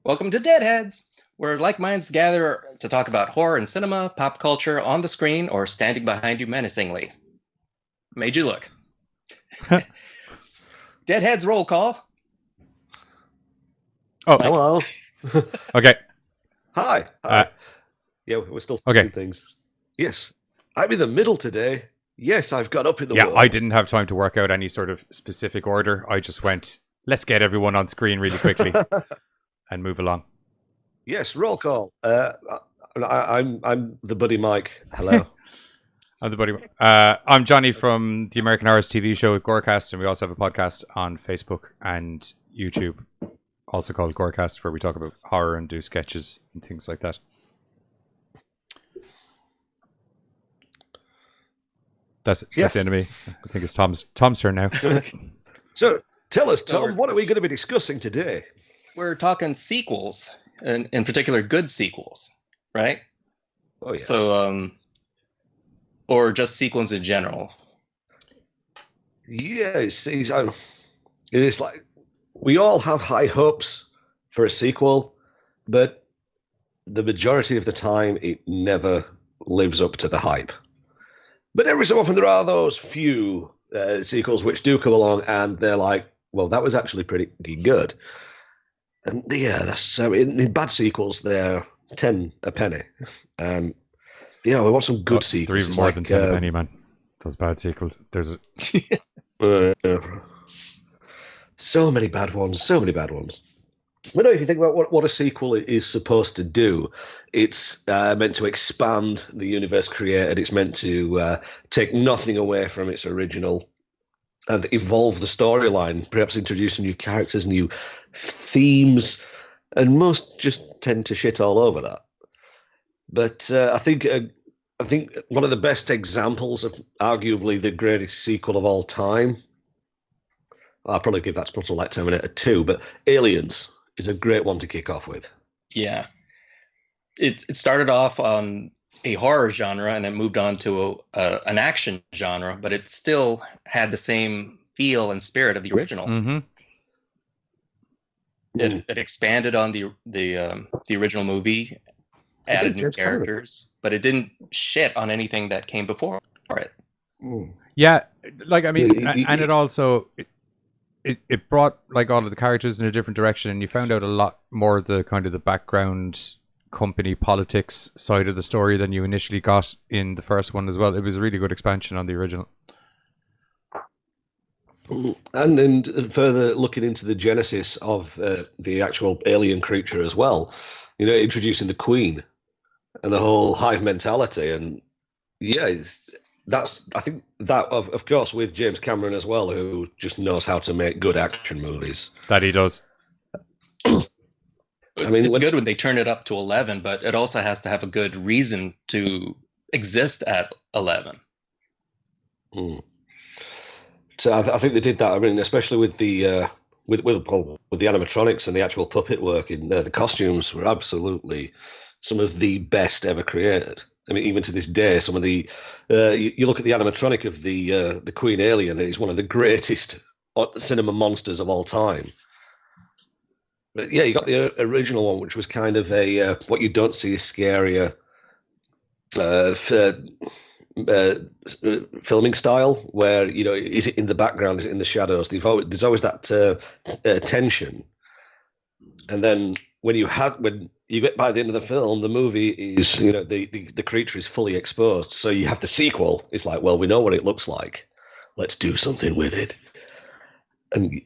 Welcome to Deadheads, where like minds gather to talk about horror and cinema, pop culture on the screen, or standing behind you menacingly. Made you look. Deadheads roll call. Oh, Mike? Hello. okay. Hi. Yeah, we're still Okay. doing things. Yes. I'm in the middle today. Yes, I've got up in the Yeah, world. I didn't have time to work out any sort of specific order. I just went, let's get everyone on screen really quickly and move along. Yes, roll call. I'm the buddy Mike. Hello. I'm the buddy. I'm Johnny from the American Horror TV show at Gorecast, and we also have a podcast on Facebook and YouTube, also called Gorecast, where we talk about horror and do sketches and things like that. That's the end of me. I think it's Tom's turn now. So tell us, Tom, what are we going to be discussing today? We're talking sequels, and in particular, good sequels, right? Oh yeah. So, or just sequels in general. Yeah, it's like we all have high hopes for a sequel, but the majority of the time it never lives up to the hype. But every so often there are those few sequels which do come along and they're like, well, that was actually pretty good. And yeah, that's in bad sequels, they're 10 a penny. We want some good sequels. They're even more than 10 a penny, man. Those bad sequels. There's so many bad ones. But no, if you think about what a sequel is supposed to do, it's meant to expand the universe created. It's meant to take nothing away from its original and evolve the storyline, perhaps introduce new characters, new themes, and most just tend to shit all over that. But I think one of the best examples of arguably the greatest sequel of all time, I'll probably give that to like Terminator 2, but Aliens is a great one to kick off with. Yeah. It started off on a horror genre and it moved on to an action genre, but it still had the same feel and spirit of the original. Mm-hmm. It expanded on the original movie, added new characters, but it didn't shit on anything that came before it. Yeah, like I mean, and it also it brought like all of the characters in a different direction, and you found out a lot more of the kind of the background company politics side of the story than you initially got in the first one as well. It was a really good expansion on the original. And then further looking into the genesis of the actual alien creature as well, introducing the Queen and the whole hive mentality. And yeah, I think that of course with James Cameron as well, who just knows how to make good action movies. That he does. It's good when they turn it up to 11, but it also has to have a good reason to exist at 11. So I think they did that. I mean, especially with the with the animatronics and the actual puppet work in the costumes were absolutely some of the best ever created. I mean, even to this day, some of the you look at the animatronic of the Queen Alien, it's one of the greatest cinema monsters of all time. But yeah, you got the original one, which was kind of a what you don't see is scarier filming style, where is it in the background, is it in the shadows? There's always that tension, and then when you get by the end of the film, the movie is the creature is fully exposed. So you have the sequel. It's like, well, we know what it looks like. Let's do something with it. And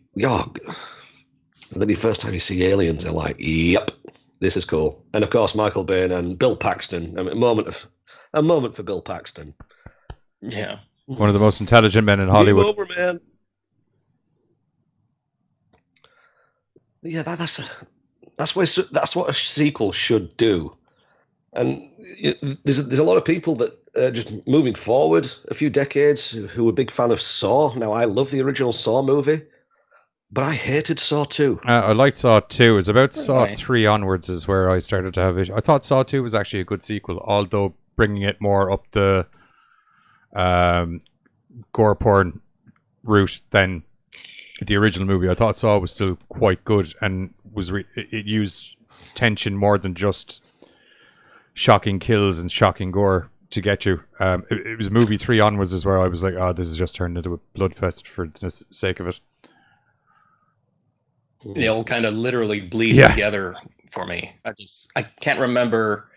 then the first time you see aliens, they're like, yep, this is cool. And of course, Michael Biehn and Bill Paxton. I mean, a moment for Bill Paxton. Yeah, one of the most intelligent men in Hollywood. Over, man. Yeah, that's what a sequel should do. And there's a lot of people that just moving forward a few decades who were a big fan of Saw. Now, I love the original Saw movie, but I hated Saw 2. I liked Saw 2. It was about Saw 3 onwards is where I started to have issues. I thought Saw 2 was actually a good sequel, although bringing it more up the gore porn route than the original movie. I thought Saw was still quite good and was it used tension more than just shocking kills and shocking gore to get you. It was movie 3 onwards is where I was like, oh, this has just turned into a bloodfest for the sake of it. They all kind of literally bleed together for me. I can't remember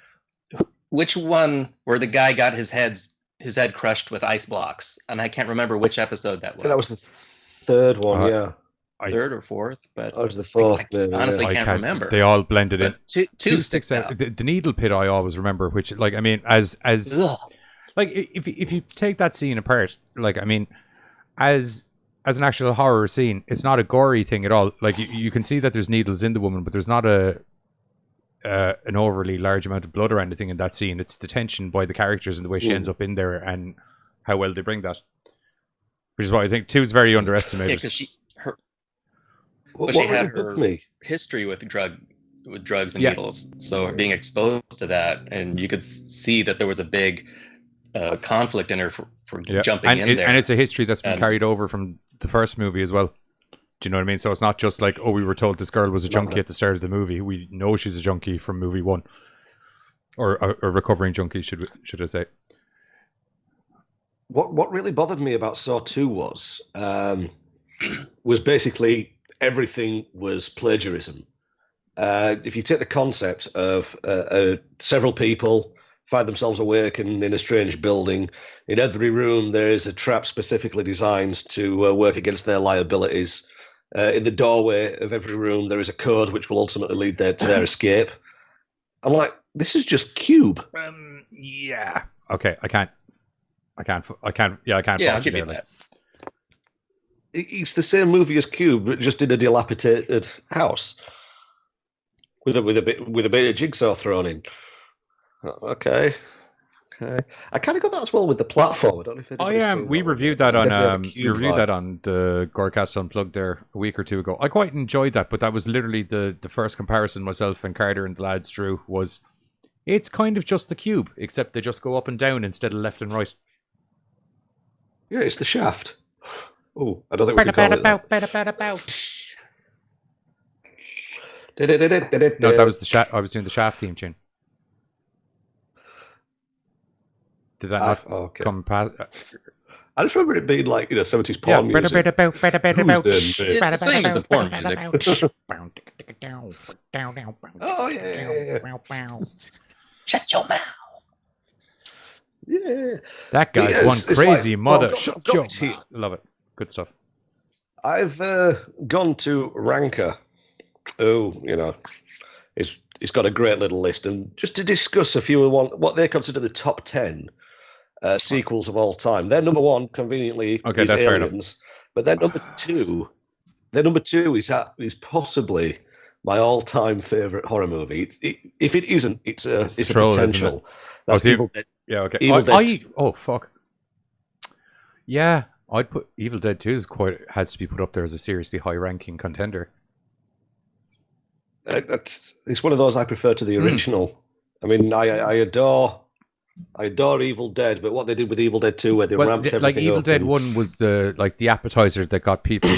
which one where the guy got his head crushed with ice blocks, and I can't remember which episode that was. That was the third one, third or fourth, but that was the fourth. I honestly can't remember. They all blended in. Two sticks out. The needle pit I always remember, which like I mean, as like if you take that scene apart, like I mean, as an actual horror scene, it's not a gory thing at all. Like you can see that there's needles in the woman, but there's not an overly large amount of blood or anything in that scene. It's the tension by the characters and the way she ends up in there and how well they bring that. Which is why I think 2 is very underestimated. Yeah, because she had her history with drugs and needles, so being exposed to that, and you could see that there was a big conflict in her for jumping in there. And it's a history that's been carried over from the first movie as well. Do you know what I mean? So it's not just like, oh, we were told this girl was a junkie at the start of the movie. We know she's a junkie from movie 1. Or a recovering junkie, should I say. What really bothered me about Saw 2 was basically everything was plagiarism. If you take the concept of several people find themselves awake in a strange building, in every room there is a trap specifically designed to work against their liabilities. In the doorway of every room, there is a code which will ultimately lead to their escape. I'm like, this is just Cube. Yeah. Okay, I can't. Yeah, I'll give you that. It's the same movie as Cube, but just in a dilapidated house with a bit of jigsaw thrown in. Okay. I kind of got that as well with the platform. I don't know if we reviewed that on the Gorecast Unplugged there a week or 2 ago. I quite enjoyed that, but that was literally the first comparison myself and Carter and the lads drew was it's kind of just the Cube, except they just go up and down instead of left and right. Yeah, it's the Shaft. Oh, I don't think we can call it that. No, that was the Shaft. I was doing the Shaft theme tune. Did that not come past? I just remember it being like 70s porn music. It's the same as the porn music. Oh yeah. Shut your mouth. Yeah. That guy's one crazy mother. Shut your mouth. Love it. Good stuff. I've gone to Ranker. Oh, it's got a great little list, and just to discuss a few of what they consider the top 10 sequels of all time. Their number 1, conveniently, is that's Aliens, but their number 2 is possibly my all-time favorite horror movie. If it isn't, it's a potential. That's Evil Dead. Yeah, okay. Oh fuck. Yeah, I'd put Evil Dead 2 has to be put up there as a seriously high-ranking contender. It's one of those I prefer to the original. I mean, I adore Evil Dead, but what they did with Evil Dead 2, where they ramped everything like Evil up Dead 1 was the appetizer that got people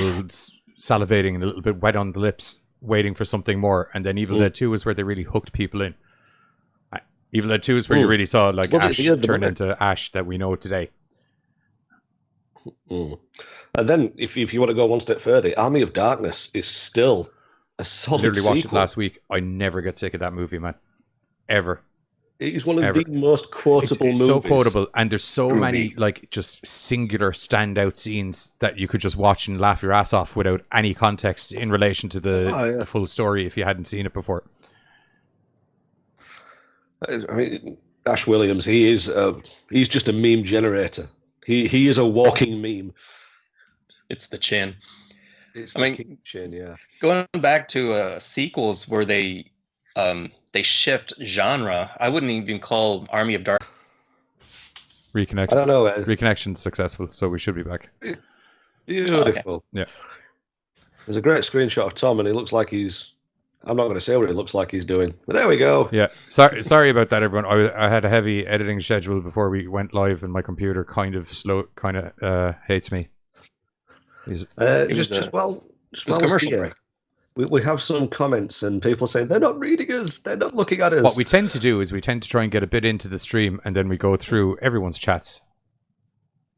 salivating and a little bit wet on the lips, waiting for something more, and then Evil Dead 2 was where they really hooked people in. Evil Dead 2 is where you really saw Ash turn into Ash that we know today. And then, if you want to go one step further, Army of Darkness is still a solid literally watched sequel. it last week. I never get sick of that movie, man. Ever. It is one of the most quotable movies. It's so quotable, and there's so many just singular standout scenes that you could just watch and laugh your ass off without any context in relation to the full story if you hadn't seen it before. I mean, Ash Williams, he's just a meme generator. He is a walking meme. It's the chin. It's chin, yeah. Going back to sequels where they shift genre, I wouldn't even call Army of Dark. Reconnection. I don't know. Reconnection's successful, so we should be back. Beautiful. Okay. Yeah. There's a great screenshot of Tom, and he looks like he's. I'm not going to say what it looks like he's doing, but there we go. Yeah. Sorry about that, everyone. I had a heavy editing schedule before we went live, and my computer kind of hates me. It was commercial break. We have some comments and people saying they're not reading us, they're not looking at us. What we tend to do is we tend to try and get a bit into the stream, and then we go through everyone's chats.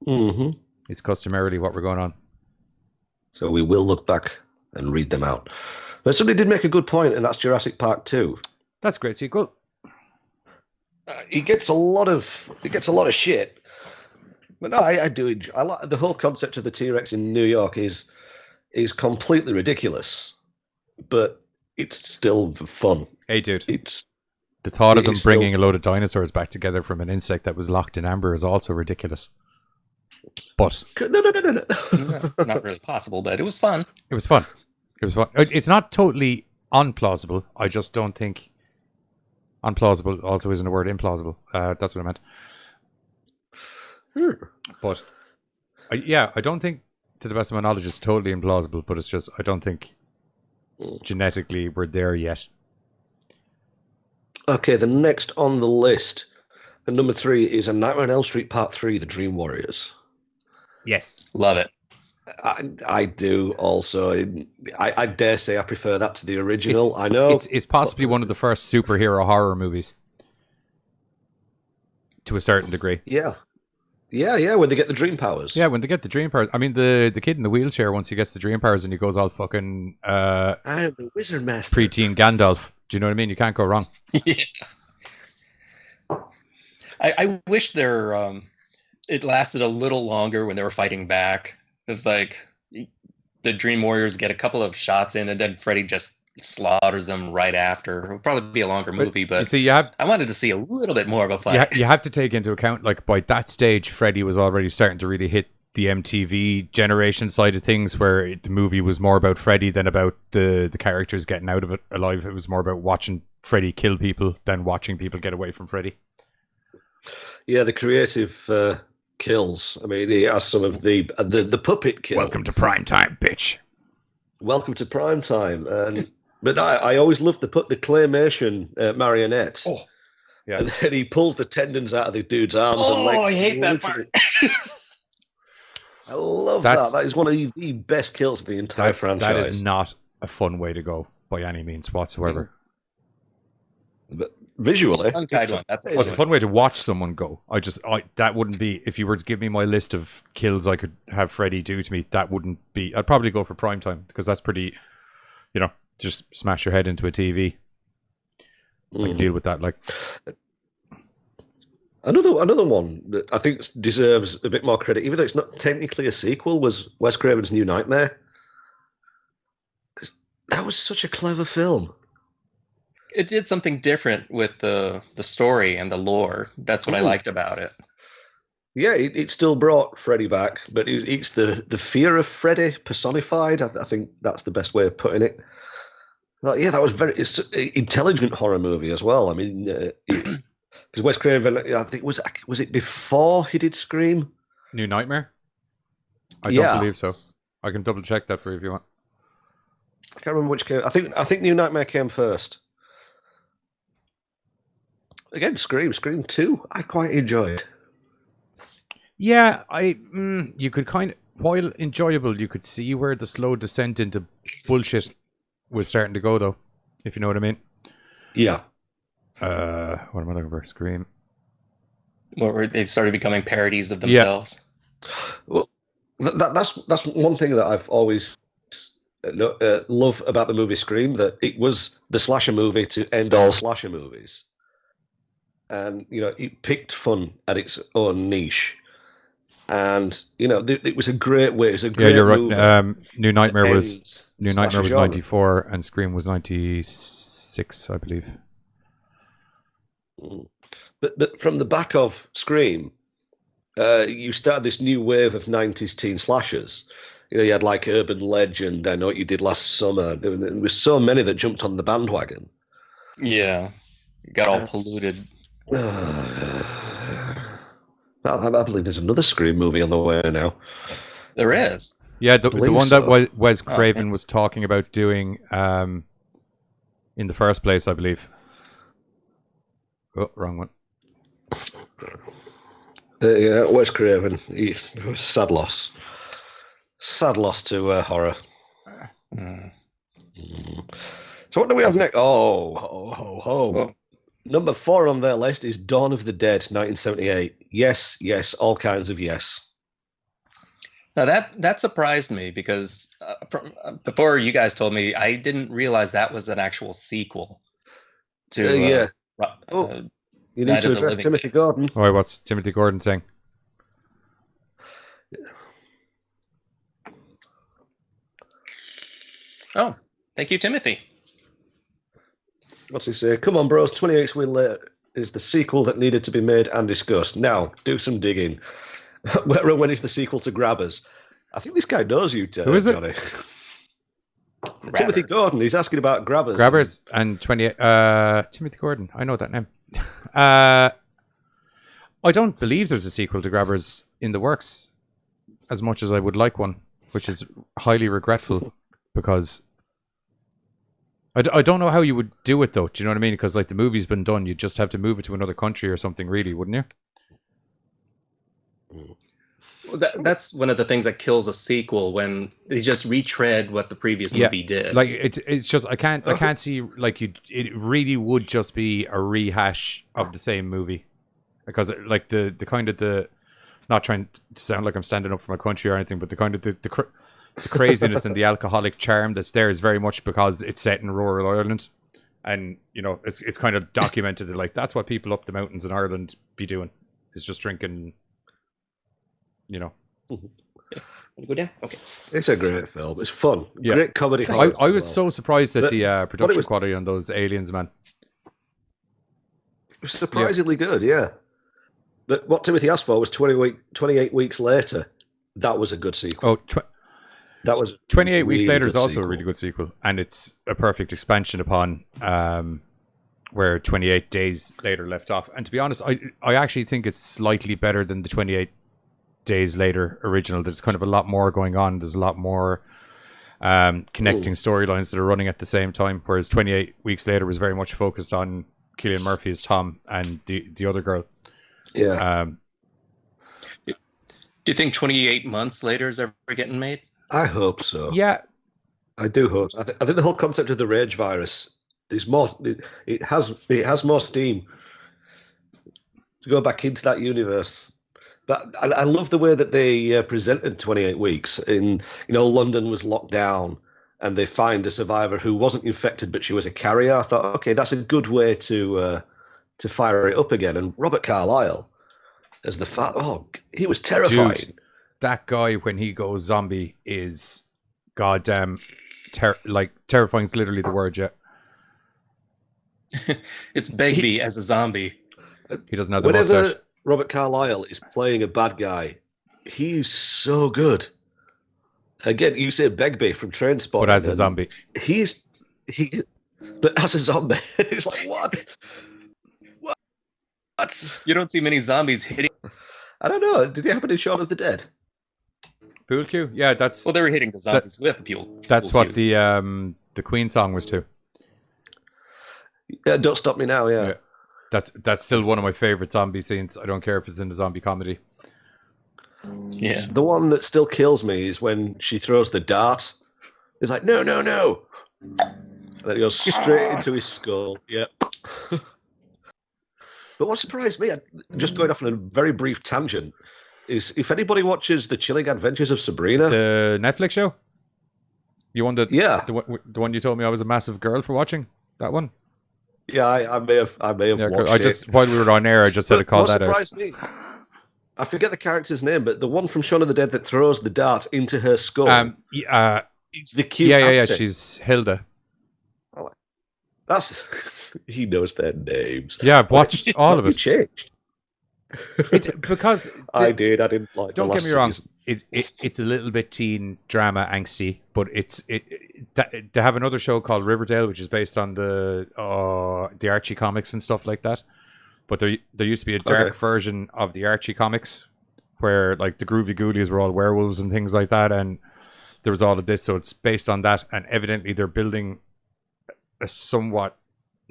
Mm-hmm. It's customarily what we're going on. So we will look back and read them out. But somebody did make a good point, and that's Jurassic Park 2. That's a great sequel. It gets a lot of shit. But no, I do enjoy. I like the whole concept of the T-Rex in New York is completely ridiculous, but it's still fun. Hey, dude. It's the thought of them bringing a load of dinosaurs back together from an insect that was locked in amber is also ridiculous. But no. Not really possible, but it was fun. It was fun. It's not totally unplausible. I just don't think unplausible also isn't a word. Implausible. That's what I meant. But I don't think, to the best of my knowledge, it's totally implausible. But it's just I don't think genetically we're there yet. Okay, the next on the list, and number 3 is A Nightmare on Elm Street Part 3: The Dream Warriors. Yes, love it. I do also. I dare say I prefer that to the original. I know it's possibly one of the first superhero horror movies, to a certain degree. Yeah. When they get the dream powers. Yeah, when they get the dream powers. I mean, the kid in the wheelchair, once he gets the dream powers and he goes all fucking I am the Wizard Master. Preteen Gandalf. Do you know what I mean? You can't go wrong. Yeah. I wish it lasted a little longer when they were fighting back. It was like the Dream Warriors get a couple of shots in, and then Freddy just slaughters them right after. It would probably be a longer movie, but you see, I wanted to see a little bit more of a fight. You have to take into account, like, by that stage, Freddy was already starting to really hit the MTV generation side of things, where the movie was more about Freddy than about the characters getting out of it alive. It was more about watching Freddy kill people than watching people get away from Freddy. Yeah, the creative kills. I mean, he has some of the puppet kill. Welcome to prime time, bitch. Welcome to prime time. But I always loved the claymation marionette. Oh, yeah. And then he pulls the tendons out of the dude's arms and legs. Oh, I hate that part. I love that. That is one of the best kills of the entire franchise. That is not a fun way to go by any means whatsoever. But visually, it's a fun way to watch someone go. That wouldn't be, if you were to give me my list of kills I could have Freddy do to me, that wouldn't be. I'd probably go for primetime, because that's pretty, just smash your head into a TV. I can deal with that. Like another one that I think deserves a bit more credit, even though it's not technically a sequel, was Wes Craven's New Nightmare. Because that was such a clever film. It did something different with the story and the lore. That's what I liked about it. Yeah, it still brought Freddy back, but it's the fear of Freddy personified. I think that's the best way of putting it. That was it's an intelligent horror movie as well. I mean, because Wes Craven, I think was it before he did Scream? New Nightmare? I don't believe so. I can double check that for you if you want. I can't remember which came. I think New Nightmare came first. Again, Scream 2, I quite enjoyed. Yeah, you could kind of, while enjoyable, you could see where the slow descent into bullshit was starting to go, though, if you know what I mean. Yeah. What am I looking for? Scream. Where they started becoming parodies of themselves. Yeah. Well, that's one thing that I've always love about the movie Scream, that it was the slasher movie to end all slasher movies. And, it picked fun at its own niche. And, it was a great way. It was a great you're movie. right. New Nightmare was 94 and Scream was 96, I believe. But from the back of Scream, you started this new wave of 90s teen slashers. You had like Urban Legend, I Know What You Did Last Summer. There was so many that jumped on the bandwagon. Yeah. It got all polluted. I believe there's another Scream movie on the way now. There is. Yeah, the one that Wes Craven was talking about doing in the first place, I believe. Oh, wrong one. Yeah, Wes Craven. Sad loss. Sad loss to horror. So what do we have next? Oh, ho, ho, ho. Oh. Number 4 on their list is Dawn of the Dead, 1978. Yes, yes, all kinds of yes. Now that surprised me because before you guys told me, I didn't realize that was an actual sequel to Yeah. You need Night to of the address Living Timothy Dead. Gordon. Why? What's Timothy Gordon saying? Oh, thank you, Timothy. What's he say? Come on, bros. 28 weeks later is the sequel that needed to be made and discussed. Now, do some digging. Where and when is the sequel to Grabbers? I think this guy knows you, Who is it? Johnny. Timothy Gordon. He's asking about Grabbers. Grabbers and 28. Timothy Gordon. I know that name. I don't believe there's a sequel to Grabbers in the works, as much as I would like one, which is highly regretful because I don't know how you would do it though. Do you know what I mean? Because like the movie's been done, you'd just have to move it to another country or something, really, wouldn't you? Well, that's one of the things that kills a sequel when they just retread what the previous movie did. Like it's just I can't see like it really would just be a rehash of the same movie, because like the kind of the, not trying to sound like I'm standing up for my country or anything, but the kind of the craziness and the alcoholic charm that's there is very much because it's set in rural Ireland, and you know it's kind of documented that like that's what people up the mountains in Ireland be doing, is just drinking. You know, Go down. Okay, it's a great film. It's fun. Yeah. Great comedy. I was so surprised at the production quality on those aliens, man. It was surprisingly good, yeah. But what Timothy asked for was 28 weeks later. That was a good sequel. Oh, that was 28 weeks really later is also sequel. a really good sequel, and it's a perfect expansion upon where 28 days later left off. And to be honest, I actually think it's slightly better than the 28 days later original. There's kind of a lot more going on. There's a lot more connecting storylines that are running at the same time, whereas 28 weeks later was very much focused on Cillian Murphy as Tom and the other girl. Yeah. Do you think 28 months later is ever getting made? I hope so. Yeah, I do hope so. I think the whole concept of the rage virus is more. It has more steam to go back into that universe. But I love the way that they presented 28 weeks. London was locked down, and they find a survivor who wasn't infected, but she was a carrier. I thought, okay, that's a good way to fire it up again. And Robert Carlyle as the he was terrifying. Dude, that guy when he goes zombie is goddamn terrifying. Is literally the word. Yeah, It's Begbie as a zombie. he doesn't have the mustache. Robert Carlyle is playing a bad guy. He's so good. Again, you say Begbie from Trainspotting, But as a zombie. But as a zombie, it's like, what? You don't see many zombies hitting. I don't know. Did it happen in Shaun of the Dead? Pool cue? Yeah, that's Well, they were hitting the zombies with pool. that's what the Queen song was too. Yeah, Don't Stop Me Now, yeah. That's still one of my favorite zombie scenes. I don't care if it's in a zombie comedy. Yeah. The one that still kills me is when she throws the dart. It's like, no, no, no. And then it goes straight into his skull. Yep. But what surprised me, just going off on a very brief tangent, is if anybody watches The Chilling Adventures of Sabrina. The Netflix show? You one that? Yeah. The one you told me I was a massive girl for watching? That one? Yeah, I may have watched it. While we were on air, I just said to call that out. What surprised me, I forget the character's name, but the one from Shaun of the Dead that throws the dart into her skull. It's the cute actor. She's Hilda. That's he knows their names. Yeah, I've watched all of it. Changed. Because I didn't like. Don't get me wrong. It's a little bit teen drama angsty, but they have another show called Riverdale, which is based on the Archie comics and stuff like that. But there used to be a dark version of the Archie comics where like the Groovy Ghoulies were all werewolves and things like that, and there was all of this. So it's based on that, and evidently they're building a somewhat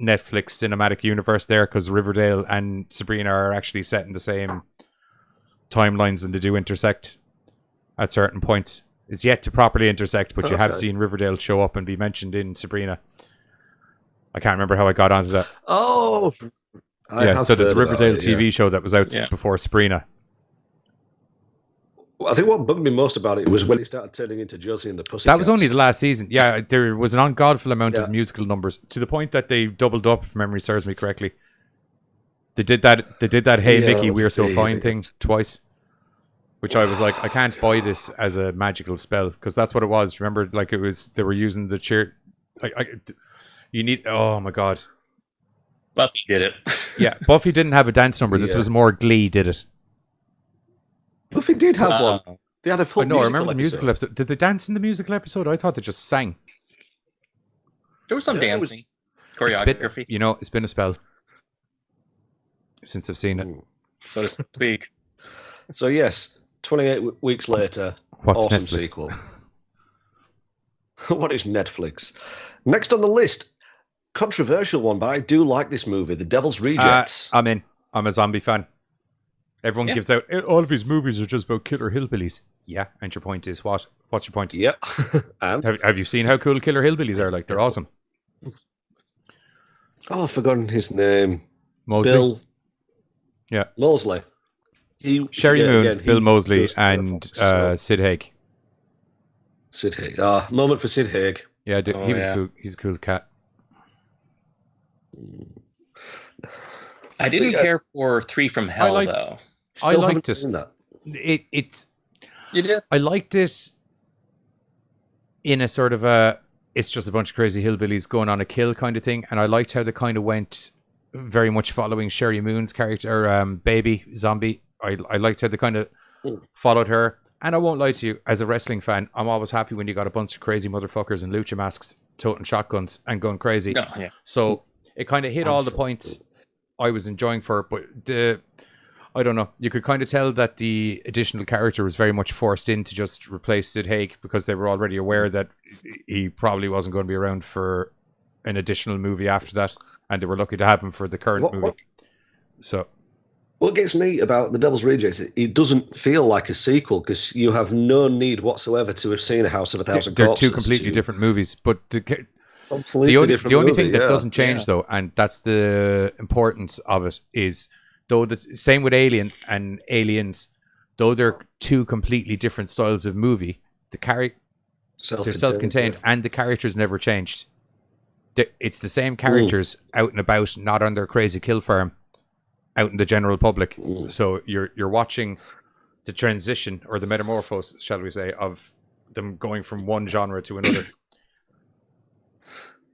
Netflix cinematic universe there, because Riverdale and Sabrina are actually set in the same timelines, and they do intersect at certain points. It's yet to properly intersect, but you have seen Riverdale show up and be mentioned in Sabrina. I can't remember how I got onto that. Oh, so there's a Riverdale TV show that was out before Sabrina. I think what bugged me most about it was when it started turning into Josie and the Pussycats. That was only the last season. Yeah, there was an ungodful amount of musical numbers to the point that they doubled up, if memory serves me correctly. They did that Hey Mickey, We're So Fine thing twice. Which I was like, I can't buy this as a magical spell, because that's what it was. Remember, like it was, they were using the cheer. You need, oh my God. Buffy did it. Yeah, Buffy didn't have a dance number. This was more Glee did it. Buffy did have one. They had a full I remember the musical episode. Did they dance in the musical episode? I thought they just sang. There was some dancing. Choreography. It's been a spell since I've seen it. So to speak. So yes, 28 weeks later, awesome Netflix? Sequel. What is Netflix? Next on the list, controversial one, but I do like this movie, The Devil's Rejects. I'm in. I'm a zombie fan. Everyone gives out, all of his movies are just about killer hillbillies. Yeah, and your point is what? What's your point? Yep. And? Have you seen how cool killer hillbillies are? Like, they're awesome. Oh, I've forgotten his name. Mosley? Bill. Yeah. Mosley. Sherry Moon, Bill Mosley, and Sid Haig. Sid Haig. Moment for Sid Haig. Yeah, he was cool. He's a cool cat. I didn't care for Three from Hell, though. I liked it. That. You did? I liked it in a sort of it's just a bunch of crazy hillbillies going on a kill kind of thing, and I liked how they kind of went very much following Sherry Moon's character, Baby Zombie. I liked how they kind of followed her. And I won't lie to you, as a wrestling fan, I'm always happy when you got a bunch of crazy motherfuckers in lucha masks, toting shotguns and going crazy. Oh, yeah. So it kind of hit all the points I was enjoying for it. But I don't know. You could kind of tell that the additional character was very much forced in to just replace Sid Haig, because they were already aware that he probably wasn't going to be around for an additional movie after that. And they were lucky to have him for the current movie. So... What gets me about The Devil's Rejects, it doesn't feel like a sequel, because you have no need whatsoever to have seen A House of a Thousand Corpses. They're two completely different movies, but the only thing that doesn't change, though, and that's the importance of it, is though the same with Alien and Aliens, though they're two completely different styles of movie, they're self-contained, and the characters never changed. It's the same characters out and about, not on their crazy kill farm, out in the general public. So you're watching the transition, or the metamorphosis, shall we say, of them going from one genre to another.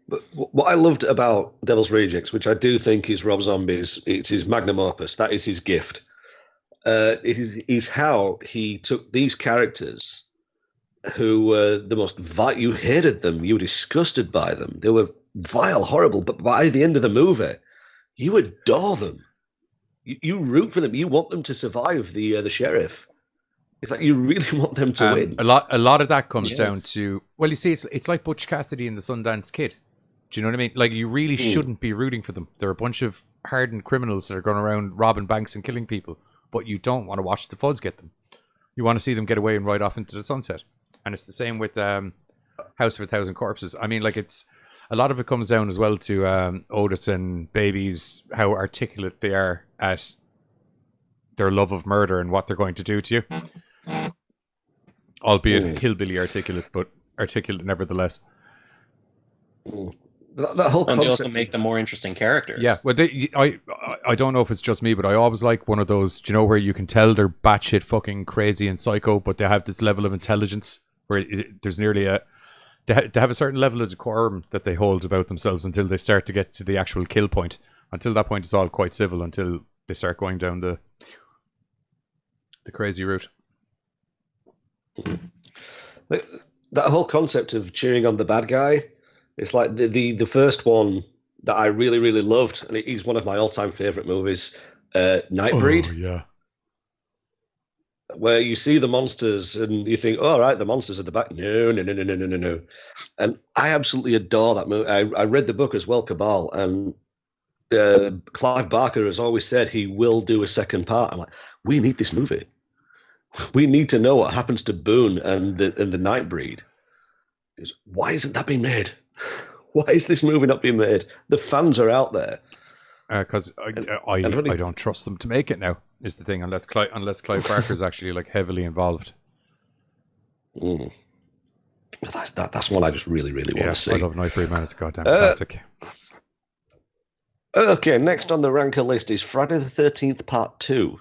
But what I loved about Devil's Rejects, which I do think is Rob Zombie's, it's his magnum opus, that is his gift, is how he took these characters who were the most you hated them, you were disgusted by them, they were vile, horrible, but by the end of the movie, you adore them. You root for them. You want them to survive the sheriff. It's like you really want them to win. A lot of that comes down to, well, you see, it's like Butch Cassidy and the Sundance Kid. Do you know what I mean? Like, you really shouldn't be rooting for them. They're a bunch of hardened criminals that are going around robbing banks and killing people, but you don't want to watch the fuzz get them. You want to see them get away and ride off into the sunset. And it's the same with House of a Thousand Corpses. I mean, like, it's a lot of it comes down as well to Otis and Baby's, how articulate they are at their love of murder and what they're going to do to you. Albeit hillbilly articulate, but articulate nevertheless. That whole and they also make them more interesting characters. Yeah, well, I don't know if it's just me, but I always like one of those, do you know, where you can tell they're batshit fucking crazy and psycho, but they have this level of intelligence where there's nearly they have a certain level of decorum that they hold about themselves until they start to get to the actual kill point. Until that point, it's all quite civil until they start going down the crazy route. That whole concept of cheering on the bad guy, it's like the first one that I really, really loved, and it is one of my all-time favorite movies, Nightbreed. Oh, yeah. Where you see the monsters and you think, oh, all right, the monsters at the back. No. And I absolutely adore that movie. I read the book as well, Cabal, and Clive Barker has always said he will do a second part. I'm like, we need this movie. We need to know what happens to Boone and the Nightbreed. Why isn't that being made? Why is this movie not being made? The fans are out there. Because I don't trust them to make it now. Is the thing, unless Clive Barker is actually like heavily involved. Mm. That's one I just really want to see. I love Nightbreed, man. It's a goddamn classic. Okay, next on the ranker list is Friday the 13th Part 2.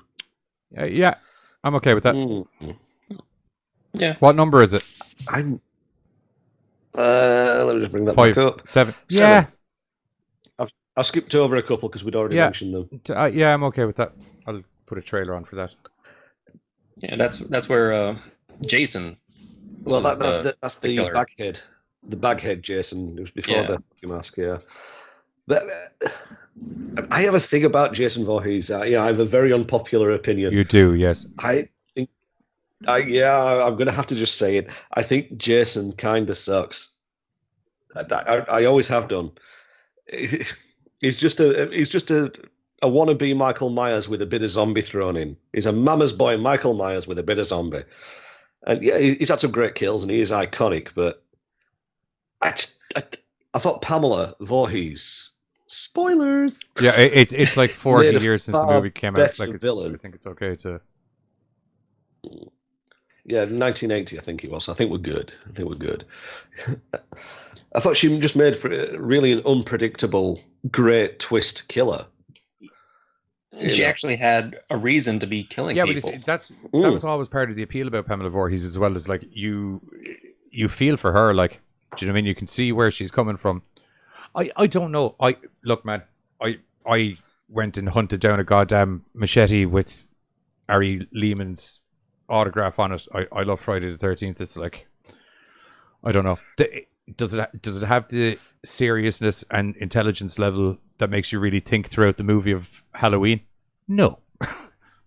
Yeah, I'm okay with that. Yeah. What number is it? I'm. Let me just bring that 5, back up. 7. 7. I've skipped over a couple because we'd already mentioned them. Yeah, I'm okay with that. I'll put a trailer on for that. Yeah, that's where Jason. Well, that's the killer. baghead. The baghead Jason. It was before the mask. Yeah. But I have a thing about Jason Voorhees. I have a very unpopular opinion. You do, yes. I think. I'm going to have to just say it. I think Jason kind of sucks. I always have done. He's just a wannabe Michael Myers with a bit of zombie thrown in. He's a mama's boy Michael Myers with a bit of zombie. And yeah, he's had some great kills and he is iconic, but I thought Pamela Voorhees, spoilers. Yeah, it's like 40 years since the movie came out. Like, villain. I think it's okay to. Yeah, 1980, I think it was. I think we're good. I thought she just made for really an unpredictable, great twist killer. She actually had a reason to be killing people. But that was always part of the appeal about Pamela Voorhees, as well as like you feel for her. Like, do you know what I mean? You can see where she's coming from. I don't know. Look, man. I went and hunted down a goddamn machete with Ari Lehman's autograph on it. I love Friday the 13th. It's like, I don't know. Does it have the seriousness and intelligence level that makes you really think throughout the movie of Halloween? No.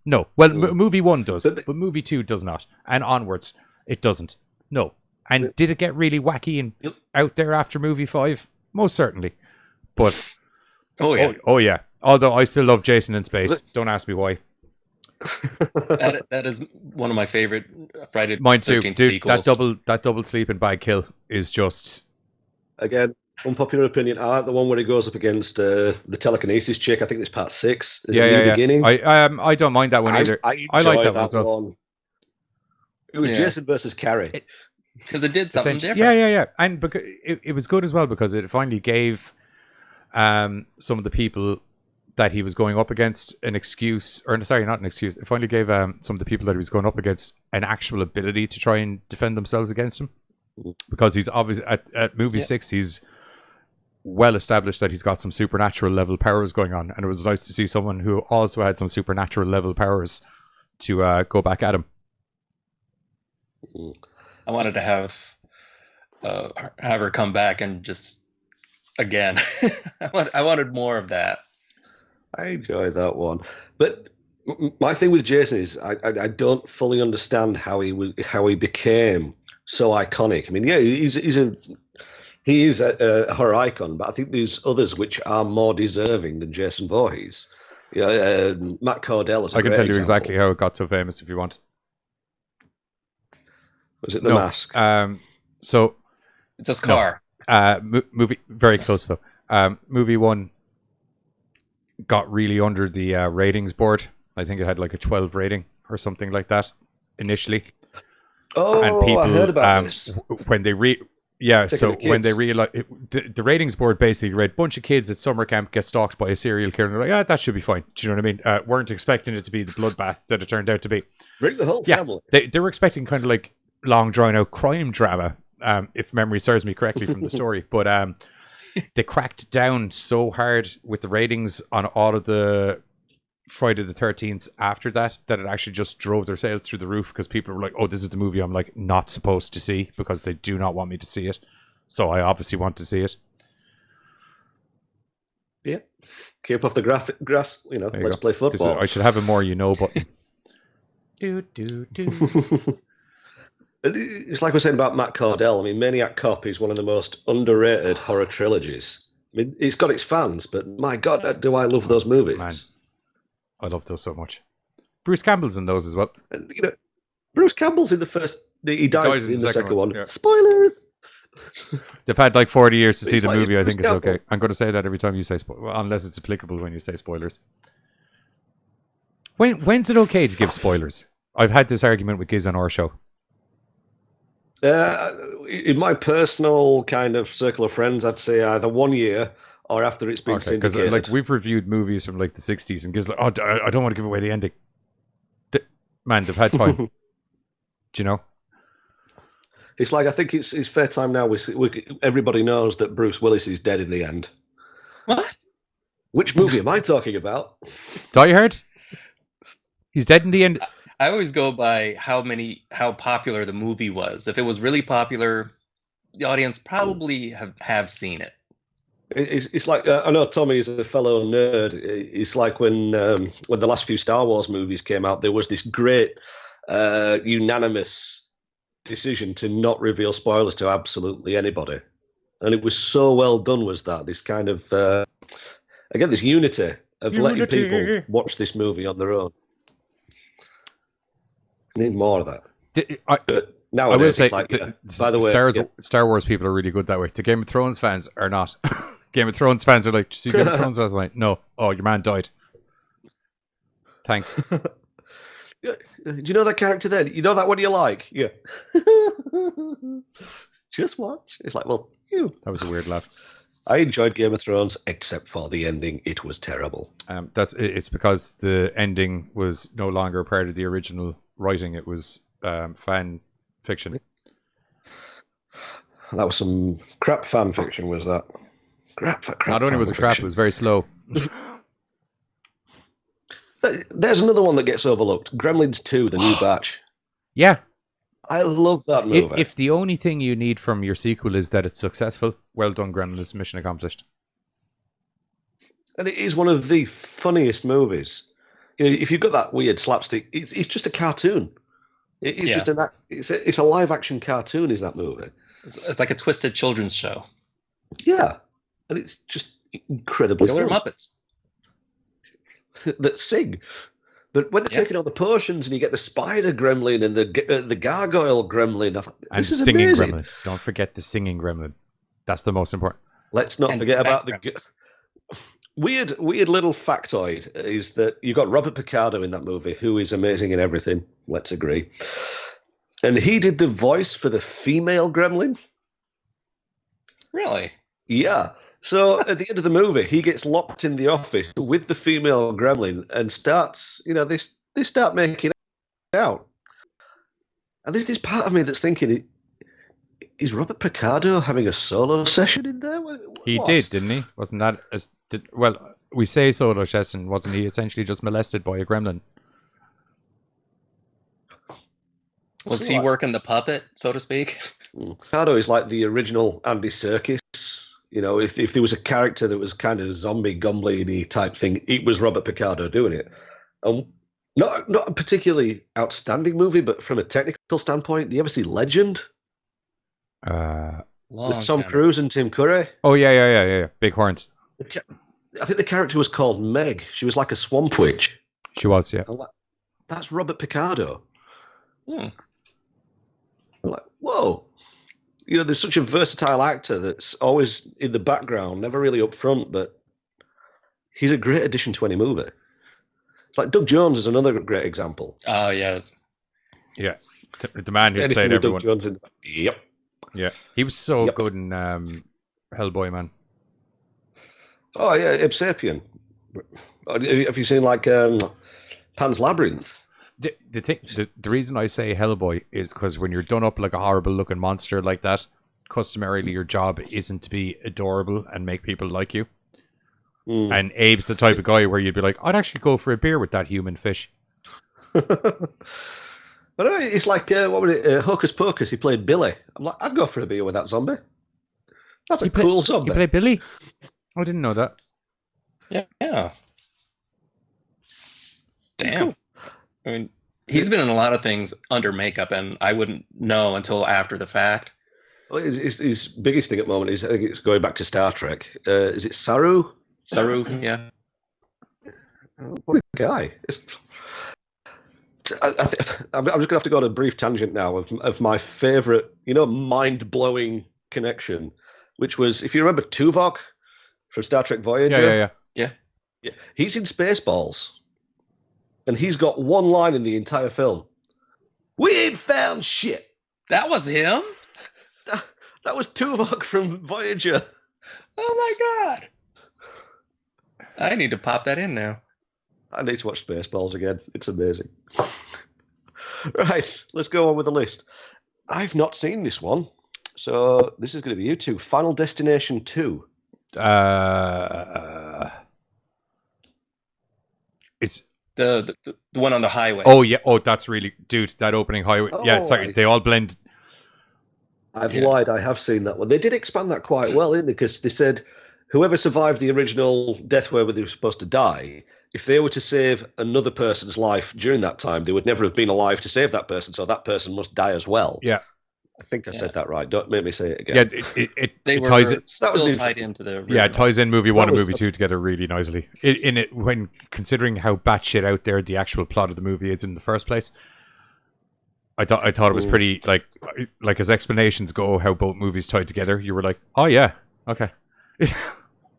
No. Well, movie 1 does, but movie 2 does not. And onwards, it doesn't. No. And did it get really wacky and out there after movie 5? Most certainly. But oh yeah. Although I still love Jason in space. Don't ask me why. that is one of my favorite Friday the 13th Mine too, dude. sequels. That double sleeping bag kill is just, again, unpopular opinion. I like the one where he goes up against the telekinesis chick. I think it's part 6. In the beginning. I don't mind that one either. I like that one as well. One. It was Jason versus Carrie. Because it did something different. Yeah. And because it was good as well because it finally gave some of the people that he was going up against an excuse, or sorry, not an excuse. It finally gave some of the people that he was going up against an actual ability to try and defend themselves against him. Because he's obviously at movie 6, he's well established that he's got some supernatural level powers going on, and it was nice to see someone who also had some supernatural level powers to go back at him. I wanted to have her come back and just again. I wanted more of that. I enjoy that one, but my thing with Jason is I don't fully understand how he became so iconic. I mean, yeah, he is a horror icon, but I think there's others which are more deserving than Jason Voorhees. Yeah, Matt Cordell is. I can tell you exactly how it got so famous if you want. Was it the mask? So it's a scar. Movie very close though. Movie 1 got really under the ratings board. I think it had like a 12 rating or something like that initially. Oh, and people, I heard about this. When they when they realized the ratings board basically read bunch of kids at summer camp get stalked by a serial killer, and they're like, that should be fine. Do you know what I mean? Weren't expecting it to be the bloodbath that it turned out to be. Bring the whole family. They were expecting kind of like long drawn out crime drama, if memory serves me correctly from the story, but they cracked down so hard with the ratings on all of the Friday the 13th after that it actually just drove their sales through the roof because people were like, oh, this is the movie I'm like not supposed to see because they do not want me to see it. So I obviously want to see it. Yeah. Keep off the grass, let's play football. I should have a more button. It's like we're saying about Matt Cordell. I mean, Maniac Cop is one of the most underrated horror trilogies. I mean, it's got its fans, but my God, do I love those movies. Man, I love those so much. Bruce Campbell's in those as well. And, Bruce Campbell's in the first... He died in the second one. Yeah. Spoilers! They've had like 40 years to see It's the like movie. I Bruce think it's okay. Campbell. I'm going to say that every time you say well, unless it's applicable when you say spoilers. When's it okay to give spoilers? I've had this argument with Giz on our show. In my personal kind of circle of friends, I'd say either 1 year or after it's been Because syndicated. like we've reviewed movies from like the 60s and Giz like, oh, I don't want to give away the ending. Man, they've had time. Do you know? It's like I think it's fair time now. Everybody knows that Bruce Willis is dead in the end. What? Which movie am I talking about? Die Hard? He's dead in the end. I always go by how popular the movie was. If it was really popular, the audience probably have seen it. It's like I know Tommy is a fellow nerd. It's like when the last few Star Wars movies came out, there was this great unanimous decision to not reveal spoilers to absolutely anybody, and it was so well done. Was that this kind of again this unity of letting people watch this movie on their own? I need more of that. Nowadays, I will say, like, by the way, Star Wars people are really good that way. The Game of Thrones fans are not. Game of Thrones fans are like, did you see Game of Thrones last night? No. Oh, your man died. Thanks. Do you know that character then? You know that one you like? Yeah. Just watch. It's like, well, That was a weird laugh. I enjoyed Game of Thrones, except for the ending. It was terrible. It's because the ending was no longer part of the original writing. It was fan fiction. That was some crap fan fiction, was that? Crap. Not only was it crap, it was very slow. There's another one that gets overlooked. Gremlins 2, the new batch. Yeah. I love that movie. If the only thing you need from your sequel is that it's successful, well done, Gremlins. Mission accomplished. And it is one of the funniest movies. You know, if you've got that weird slapstick, it's just a cartoon. It's a live action cartoon. Is that movie? It's like a twisted children's show. Yeah, and it's just incredibly Killer fun. Muppets that sing. But when they're taking all the potions and you get the spider gremlin and the gargoyle gremlin, I thought, this is singing amazing. gremlin. Don't forget the singing gremlin. That's the most important. Let's not forget about the weird little factoid is that you've got Robert Picardo in that movie, who is amazing in everything. Let's agree. And he did the voice for the female gremlin. Really? Yeah. So at the end of the movie, he gets locked in the office with the female gremlin and starts, they start making out. And there's this part of me that's thinking, is Robert Picardo having a solo session in there? He did, didn't he? Wasn't that well, we say solo session, wasn't he essentially just molested by a gremlin? Was he working the puppet, so to speak? Picardo is like the original Andy Serkis. If there was a character that was kind of zombie goblin-y type thing, it was Robert Picardo doing it. Not a particularly outstanding movie, but from a technical standpoint, do you ever see Legend? With Tom Cruise and Tim Curry? Oh, yeah. Big horns. I think the character was called Meg. She was like a swamp witch. She was, yeah. That's Robert Picardo. I'm like, whoa. There's such a versatile actor that's always in the background, never really up front, but he's a great addition to any movie. It's like Doug Jones is another great example. Oh, yeah. Yeah. The man who's played everyone. Doug Jones yep. Yeah. He was so good in Hellboy, man. Oh, yeah, Ib Sapien. Have you seen, Pan's Labyrinth? The reason I say Hellboy is because when you're done up like a horrible looking monster like that, customarily your job isn't to be adorable and make people like you. And Abe's the type of guy where you'd be like, I'd actually go for a beer with that human fish. But it's like, what was it? Hocus Pocus, he played Billy. I'm like, I'd go for a beer with that zombie. That's a cool zombie. You played Billy? I didn't know that. Yeah. Damn. Cool. I mean, he's been in a lot of things under makeup, and I wouldn't know until after the fact. Well, his biggest thing at the moment is, I think it's going back to Star Trek. Is it Saru? Saru, yeah. What a guy. I'm just going to have to go on a brief tangent now of my favourite, mind-blowing connection, which was, if you remember Tuvok from Star Trek Voyager. Yeah. He's in Spaceballs. And he's got one line in the entire film. We ain't found shit. That was him? That was Tuvok from Voyager. Oh my god. I need to pop that in now. I need to watch Spaceballs again. It's amazing. Right, let's go on with the list. I've not seen this one. So this is going to be you two. Final Destination 2. It's the one on the highway. Oh yeah. Oh, that's really, dude. That opening highway. Oh, yeah, sorry. right. They all blend. I've lied. I have seen that one. They did expand that quite well, didn't they? Because they said whoever survived the original death where they were supposed to die, if they were to save another person's life during that time, they would never have been alive to save that person. So that person must die as well. Yeah. I think I said that right. Don't make me say it again. Yeah, it ties it. Still That was tied into the original. Yeah, it ties in movie one and movie that's- two together really nicely. When considering how batshit out there the actual plot of the movie is in the first place, I thought it was pretty like as explanations go how both movies tied together. You were like, oh yeah, okay.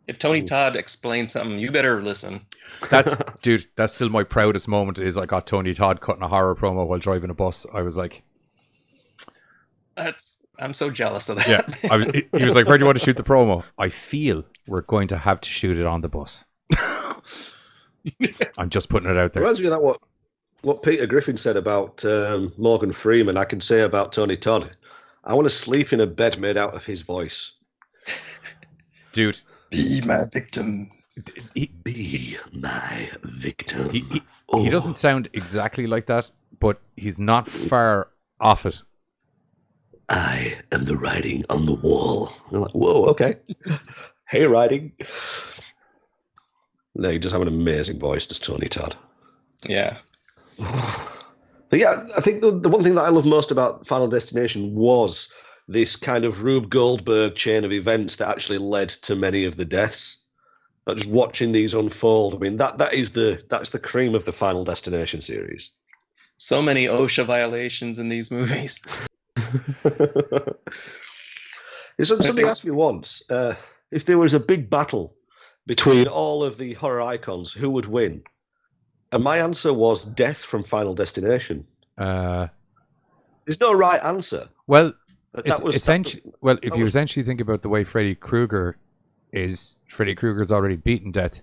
If Tony Todd explains something, you better listen. That's still my proudest moment. Is I got Tony Todd cutting a horror promo while driving a bus. I was like, I'm so jealous of that. Yeah, he was like, where do you want to shoot the promo? I feel we're going to have to shoot it on the bus. I'm just putting it out there. Reminds me of that what Peter Griffin said about Morgan Freeman. I can say about Tony Todd. I want to sleep in a bed made out of his voice. Dude. Be my victim. Be my victim. He doesn't sound exactly like that, but he's not far off it. I am the writing on the wall. I'm like, whoa, okay. Hey, writing. No, he does have an amazing voice, does Tony Todd. Yeah. But yeah, I think the one thing that I love most about Final Destination was this kind of Rube Goldberg chain of events that actually led to many of the deaths. Like just watching these unfold. I mean, that's the cream of the Final Destination series. So many OSHA violations in these movies. Somebody asked me once if there was a big battle between all of the horror icons, who would win? And my answer was Death from Final Destination. There's no right answer. Well, if you essentially think about the way Freddy Krueger's already beaten death.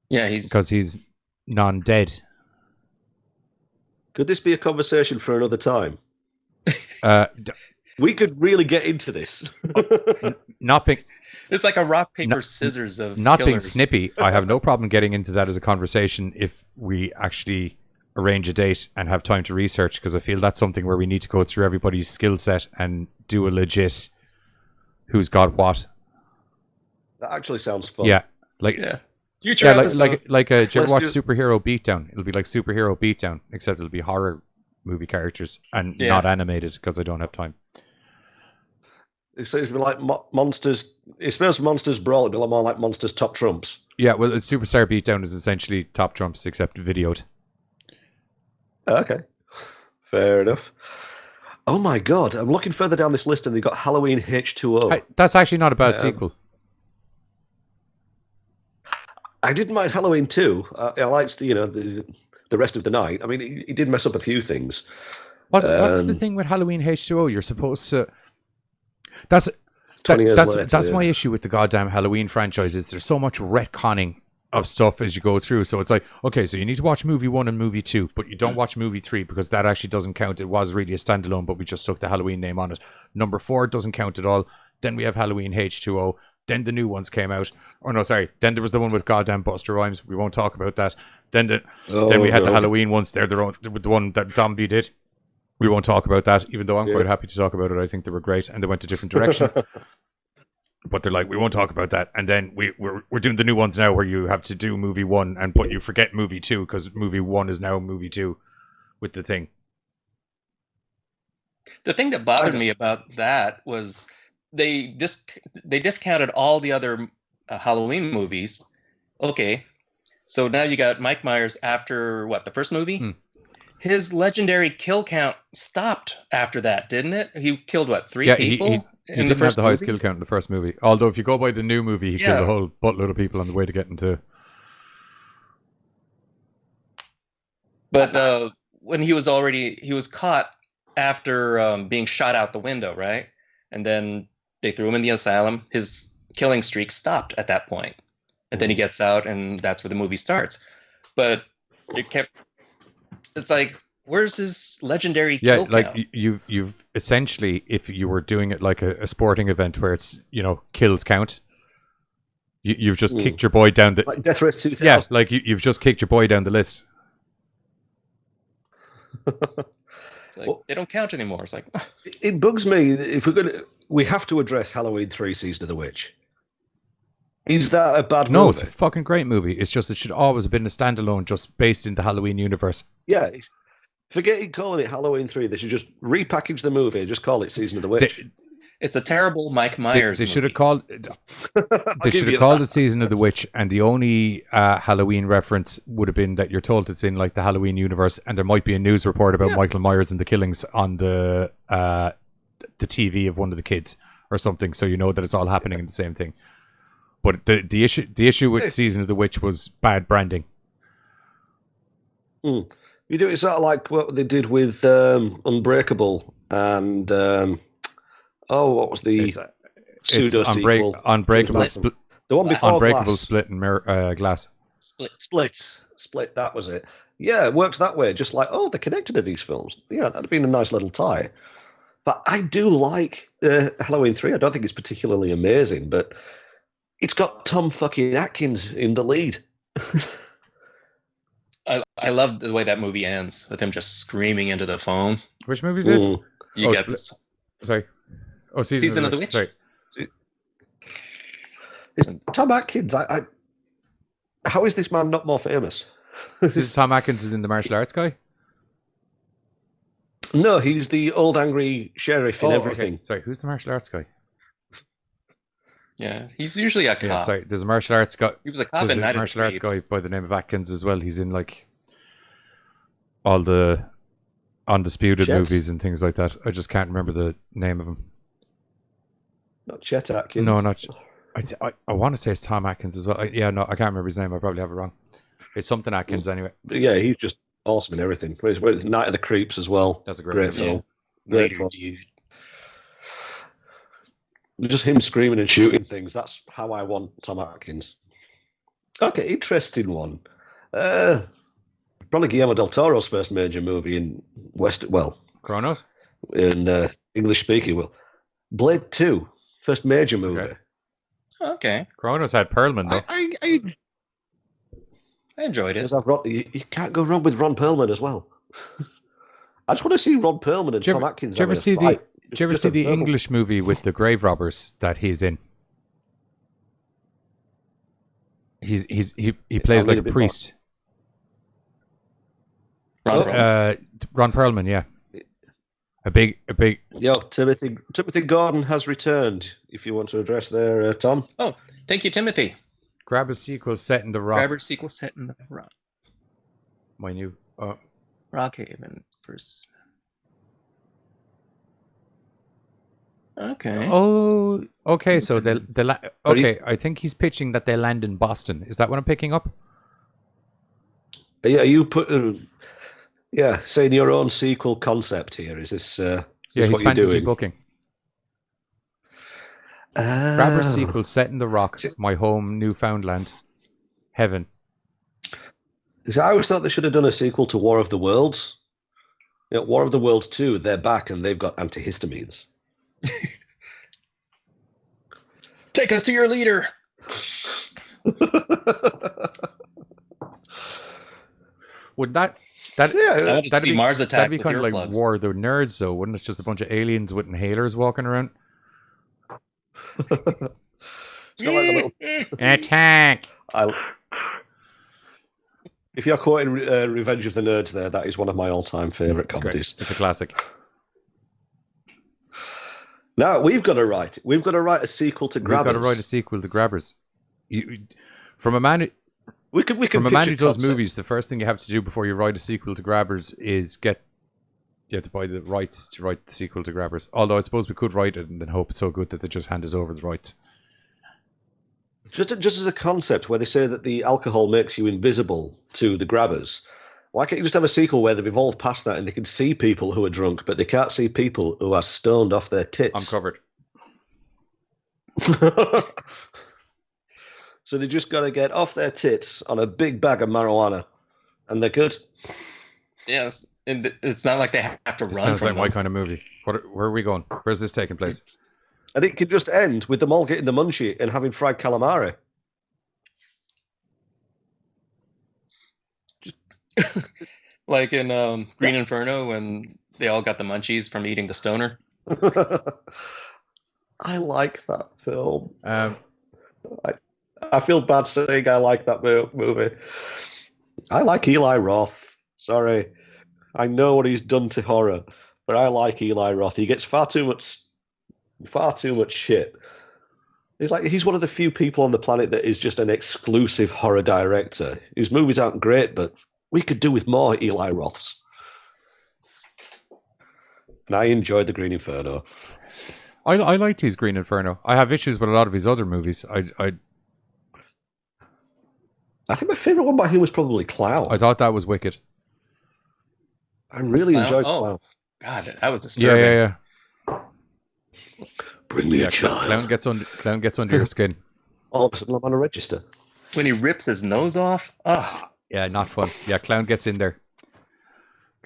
Yeah, because he's non-dead. Could this be a conversation for another time? We could really get into this. Not being, it's like a rock, paper, scissors of not killers. being snippy. I have no problem getting into that as a conversation if we actually arrange a date and have time to research, because I feel that's something where we need to go through everybody's skill set and do a legit who's got what. That actually sounds fun. Yeah, Future episode. Did you ever watch Superhero Beatdown? It'll be like Superhero Beatdown, except it'll be horror movie characters and not animated because I don't have time. It seems to be like Monsters. It's supposed to be Monsters Brawl. It'd be more like Monsters Top Trumps. Yeah, well, Superstar Beatdown is essentially Top Trumps except videoed. Okay, fair enough. Oh my god, I'm looking further down this list and they've got Halloween H2O. That's actually not a bad sequel. I didn't mind Halloween 2. I liked the rest of the night. I mean, he did mess up a few things. What's the thing with Halloween H2O? You're supposed to. 20 years later, that's my issue with the goddamn Halloween franchise. Is there's so much retconning of stuff as you go through. So it's like, okay, so you need to watch movie 1 and movie 2, but you don't watch movie 3 because that actually doesn't count. It was really a standalone, but we just stuck the Halloween name on it. Number 4 doesn't count at all. Then we have Halloween H2O. Then the new ones came out. Oh no, sorry. Then there was the one with goddamn Buster Rhymes. We won't talk about that. Then we had the Halloween ones. They're the one that Zombie did. We won't talk about that, even though I'm quite happy to talk about it. I think they were great, and they went a different direction. But they're like, we won't talk about that. And then we're doing the new ones now, where you have to do movie 1, but you forget movie 2 because movie 1 is now movie 2 with the thing. The thing that bothered me about that was they discounted all the other Halloween movies. Okay, so now you got Mike Myers after what, the first movie? his legendary kill count stopped after that, didn't it? He killed what, 3 people he in didn't the first have the highest movie? kill count in the first movie. Although if you go by the new movie, he killed a whole buttload of people on the way to getting to. But when he was caught after being shot out the window, right? And then they threw him in the asylum. His killing streak stopped at that point. And then he gets out, and that's where the movie starts. But it's like, where's his legendary kill count? You've essentially, if you were doing it like a sporting event where it's, kills count, you've just kicked your boy down the... Like Death Race 2000. Yeah, like you've just kicked your boy down the list. It's like, they don't count anymore. It's like... It bugs me. If we have to address Halloween 3 Season of the Witch. Is that a bad movie? No, it's a fucking great movie. It's just it should always have been a standalone, just based in the Halloween universe. Yeah. Forget calling it Halloween 3. They should just repackage the movie and just call it Season of the Witch. It's a terrible Mike Myers They should have movie. called... They should have called it Season of the Witch, and the only Halloween reference would have been that you're told it's in like the Halloween universe, and there might be a news report about Michael Myers and the killings on the TV of one of the kids or something, so you know that it's all happening in the same thing. But the issue with Season of the Witch was bad branding. You do it sort of like what they did with Unbreakable and what was the pseudo sequel? Unbreakable Split. The one before Unbreakable Glass. Split and Glass. Split. That was it. Yeah, it works that way. Just like, they're connected to these films. Yeah, that'd been a nice little tie. But I do like Halloween 3. I don't think it's particularly amazing, but it's got Tom fucking Atkins in the lead. I love the way that movie ends with him just screaming into the phone. Which movie is this? You get this. Sorry. Oh, Season of the Witch. Sorry. It's Tom Atkins. How is this man not more famous? This is Tom Atkins is in the martial arts guy? No, he's the old angry sheriff in everything. Okay. Sorry, who's the martial arts guy? Yeah, he's usually a cop. Yeah, sorry, there's a martial arts guy. He was a cop in Night of the martial arts guy Creeps. by the name of Atkins as well. He's in like all the Undisputed movies and things like that. I just can't remember the name of him. Not Chet Atkins. No, not. I want to say it's Tom Atkins as well. I can't remember his name. I probably have it wrong. It's something Atkins anyway. But yeah, he's just awesome in everything. It's Night of the Creeps as well. That's a great film. Yeah. Later, dude. Just him screaming and shooting things. That's how I want Tom Atkins. Okay, interesting one. Probably Guillermo del Toro's first major movie in Kronos? In English speaking. Well, Blade 2, first major movie. Okay. Kronos had Perlman though. I enjoyed it. You can't go wrong with Ron Perlman as well. I just want to see Ron Perlman and Tom Atkins. Did you ever see the English movie with the grave robbers that he's in? He plays like a priest. Ron Perlman, yeah. A big. Yo, Timothy Gordon has returned. If you want to address there, Tom. Oh, thank you, Timothy. Grab a sequel set in the Rock. My new Rockhaven first. Okay. Oh, okay. So I think he's pitching that they land in Boston. Is that what I'm picking up? Yeah, you put. Saying your own sequel concept here. Is this? He's what fantasy you're doing? booking. Grab a sequel set in the Rock, my home, Newfoundland, heaven. I always thought they should have done a sequel to War of the Worlds. War of the Worlds 2, they're back and they've got antihistamines. Take us to your leader. Would that'd be Mars attacks. That'd be kind of like plugs. War of the Nerds, though, wouldn't it? Just a bunch of aliens with inhalers walking around. Attack! If you're quoting Revenge of the Nerds there, that is one of my all-time favourite comedies. It's a classic. Now, we've got to write a sequel to Grabbers. We've got to write a sequel to Grabbers. From a man We can From a man who picture does concept. movies, the first thing you have to do before you write a sequel to Grabbers is you have to buy the rights to write the sequel to Grabbers. Although I suppose we could write it and then hope it's so good that they just hand us over the rights. Just as a concept, where they say that the alcohol makes you invisible to the Grabbers, why can't you just have a sequel where they've evolved past that and they can see people who are drunk, but they can't see people who are stoned off their tits? I'm covered. So they just got to get off their tits on a big bag of marijuana, and they're good. Yes, and it's not like they have to run. Sounds from like my them. kind of movie. Where are we going? Where's this taking place? And it could just end with them all getting the munchie and having fried calamari. Like in Green Inferno when they all got the munchies from eating the stoner. I like that film. Um, I feel bad saying I like that movie. I like Eli Roth. Sorry. I know what he's done to horror, but I like Eli Roth. He gets far too much shit. He's one of the few people on the planet that is just an exclusive horror director. His movies aren't great, but we could do with more Eli Roths. And I enjoyed The Green Inferno. I liked his Green Inferno. I have issues with a lot of his other movies. I think my favourite one by him was probably Clown. I thought that was wicked. I really Clown? enjoyed Oh. Clown. God, that was disturbing. Yeah. Bring me Yeah, a child. Clown gets under your skin. All of a sudden I'm on a register. When he rips his nose off, oh, Yeah, not fun. Yeah, Clown gets in there.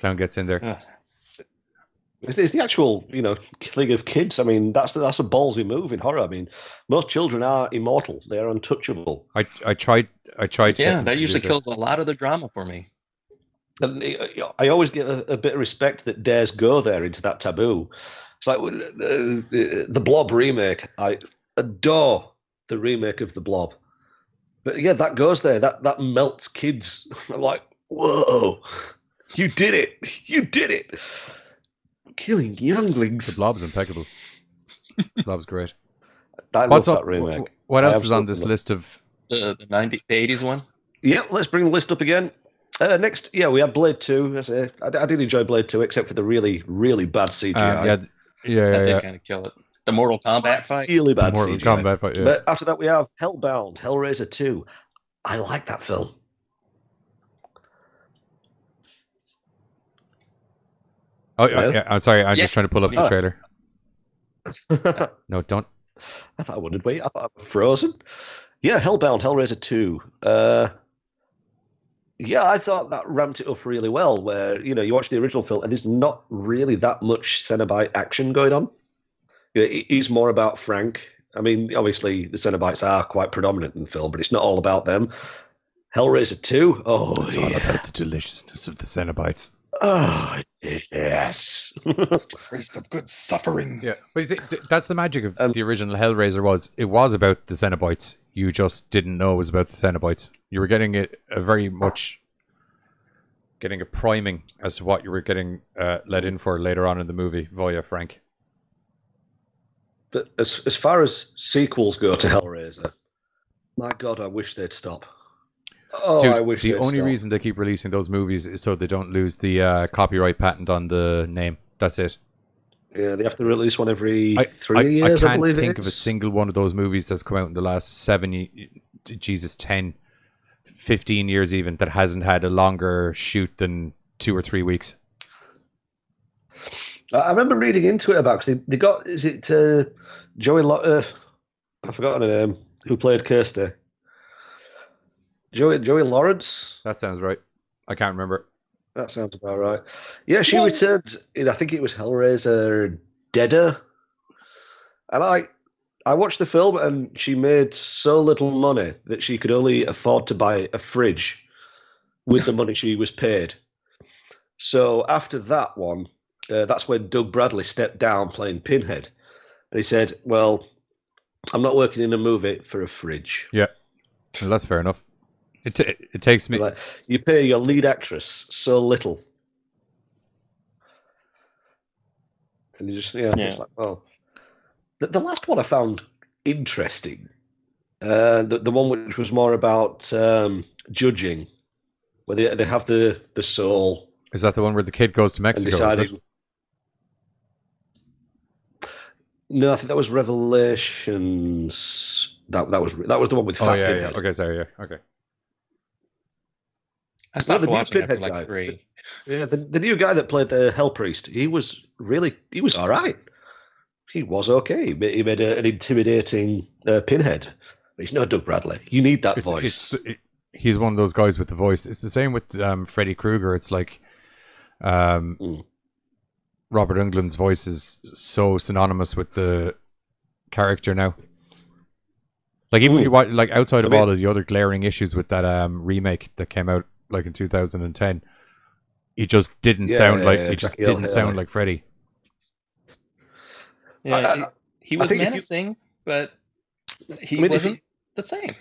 ugh. It's the actual, killing of kids. I mean, that's a ballsy move in horror. I mean, most children are immortal; they are untouchable. I tried. To get Yeah, them that to usually do kills a lot of the drama for me. And I always get a bit of respect that dares go there into that taboo. It's like the Blob remake. I adore the remake of the Blob, but yeah, that goes there. That melts kids. I'm like, whoa, you did it! You did it! Killing younglings. The Blob's impeccable. Blob's great. I love What's that up? remake. What I else is on absolutely this love- list of? The 80s one. Yeah, let's bring the list up again. Next, we had Blade 2. I did enjoy Blade 2, except for the really, really bad CGI. That did kind of kill it. The Mortal Kombat fight. Really The bad Mortal CGI. Kombat fight. Yeah. But after that, we have Hellbound, Hellraiser 2. I like that film. Oh Hello? yeah. I'm sorry. I'm Yeah. just trying to pull up the Oh. trailer. I No, don't. thought I wouldn't wait. I thought I was frozen. Yeah, Hellbound, Hellraiser 2. Yeah, I thought that ramped it up really well, where, you watch the original film and there's not really that much Cenobite action going on. It is more about Frank. I mean, obviously, the Cenobites are quite predominant in the film, but it's not all about them. Hellraiser 2? Oh, It's all about the deliciousness of the Cenobites. Oh, yes. Rest of good suffering. Yeah, but that's the magic of the original Hellraiser. It was about the Cenobites. You just didn't know it was about the Cenobites. You were getting a priming as to what you were getting let in for later on in the movie via Frank. But as far as sequels go to Hellraiser, my God, I wish they'd stop. Oh, Dude, I wish the they'd only stop. reason they keep releasing those movies is so they don't lose the copyright patent on the name. That's it. Yeah, they have to release one every 3 I years, I can't believe think it of a is. single one of those movies that's come out in the last 10, 15 years even, that hasn't had a longer shoot than 2 or 3 weeks. I remember reading into it about, because they got, is it Joey, I've forgotten her name, who played Kirsty. Joey Lawrence? That sounds right. I can't remember. That sounds about right. Yeah, she returned in, I think it was Hellraiser Deader. And I watched the film, and she made so little money that she could only afford to buy a fridge with the money she was paid. So after that one, that's when Doug Bradley stepped down playing Pinhead. And he said, well, I'm not working in a movie for a fridge. Yeah, well, that's fair enough. It takes me. Like, you pay your lead actress so little. And you just, it's like, well. The last one I found interesting The one which was more about judging, where they have the soul. Is that the one where the kid goes to Mexico? Deciding... No, I think that was Revelations. That was the one with Fat Pinhead. Yeah. Okay, sorry, yeah, okay. I stopped watching after like 3. Yeah, the new guy that played the Hell Priest, he was all right. He was okay. He made an intimidating Pinhead. He's no Doug Bradley. You need that voice. He's one of those guys with the voice. It's the same with Freddy Krueger. It's like Robert Englund's voice is so synonymous with the character now. Like even when you watch, like outside of all of the other glaring issues with that remake that came out like in 2010, he just didn't sound like Freddy. Yeah, he was menacing, but he wasn't the same.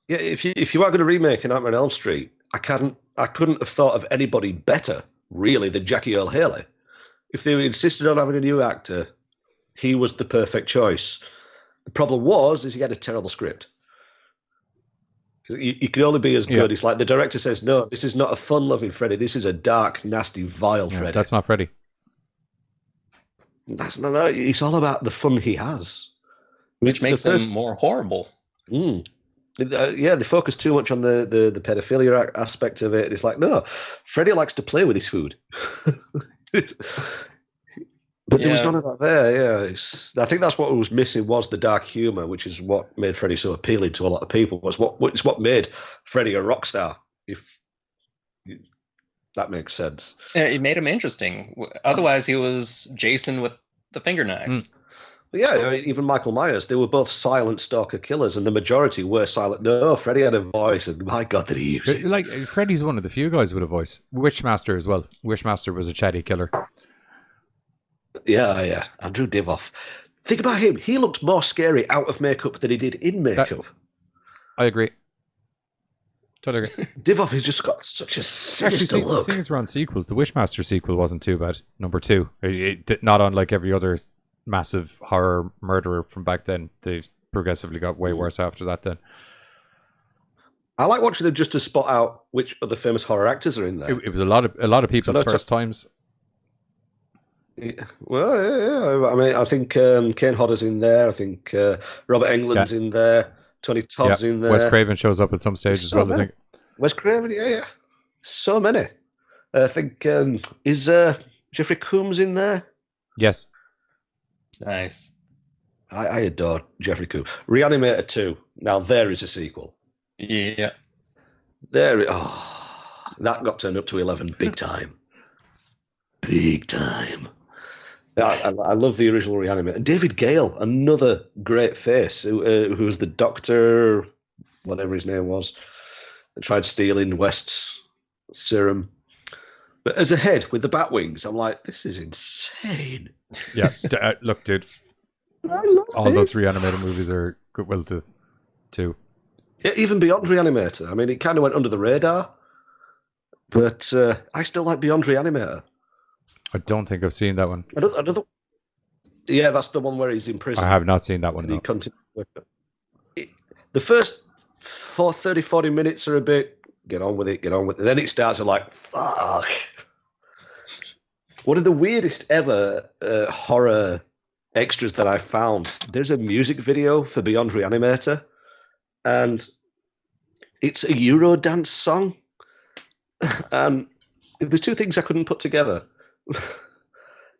Yeah, if you are going to remake an Nightmare on Elm Street, I couldn't have thought of anybody better, really, than Jackie Earle Haley. If they insisted on having a new actor, he was the perfect choice. The problem is he had a terrible script. You could only be as good. It's like the director says, no, this is not a fun-loving Freddy. This is a dark, nasty, vile Freddy. That's not Freddy. That's not. It's all about the fun he has, which makes him more horrible. They focus too much on the pedophilia aspect of it. It's like, no, Freddy likes to play with his food. But there was none of that there. Yeah, I think that's what was missing was the dark humor, which is what made Freddy so appealing to a lot of people. It's what made Freddy a rock star. If that makes sense. Yeah, it made him interesting. Otherwise, he was Jason with the finger knives. Yeah, even Michael Myers. They were both silent stalker killers, and the majority were silent. No, Freddy had a voice, and my God, did he use it? Like Freddy's one of the few guys with a voice. Wishmaster as well. Wishmaster was a chatty killer. Yeah. Andrew Divoff. Think about him. He looked more scary out of makeup than he did in makeup. I agree. Totally agree. Divoff has just got such a sinister look. Seeing as we're on sequels, the Wishmaster sequel wasn't too bad. Number 2. It not unlike every other massive horror murderer from back then. They progressively got way worse after that then. I like watching them just to spot out which other famous horror actors are in there. It was a lot of people's first times. Yeah. Well, yeah. I mean, I think Kane Hodder's in there. I think Robert Englund's in there. Tony Todd's in there. Wes Craven shows up at some stage as well, I think. Wes Craven, yeah. So many. I think, is Jeffrey Combs in there? Yes. Nice. I adore Jeffrey Combs. Re-Animator 2. Now, there is a sequel. Yeah. That got turned up to 11 big time. Big time. I love the original Re-Animator. David Gale, another great face, who was the doctor, whatever his name was, that tried stealing West's serum. But as a head with the bat wings, I'm like, this is insane. Yeah, look, dude. All those Re-Animator movies are goodwill too. Yeah, even Beyond Re-Animator. I mean, it kind of went under the radar, but I still like Beyond Re-Animator. I don't think I've seen that one. Yeah, that's the one where he's in prison. I have not seen that one. He continues. The first 40 minutes are a bit, get on with it. Then it starts to like, fuck. One of the weirdest ever horror extras that I found, there's a music video for Beyond Re-Animator, and it's a Eurodance song. And there's two things I couldn't put together.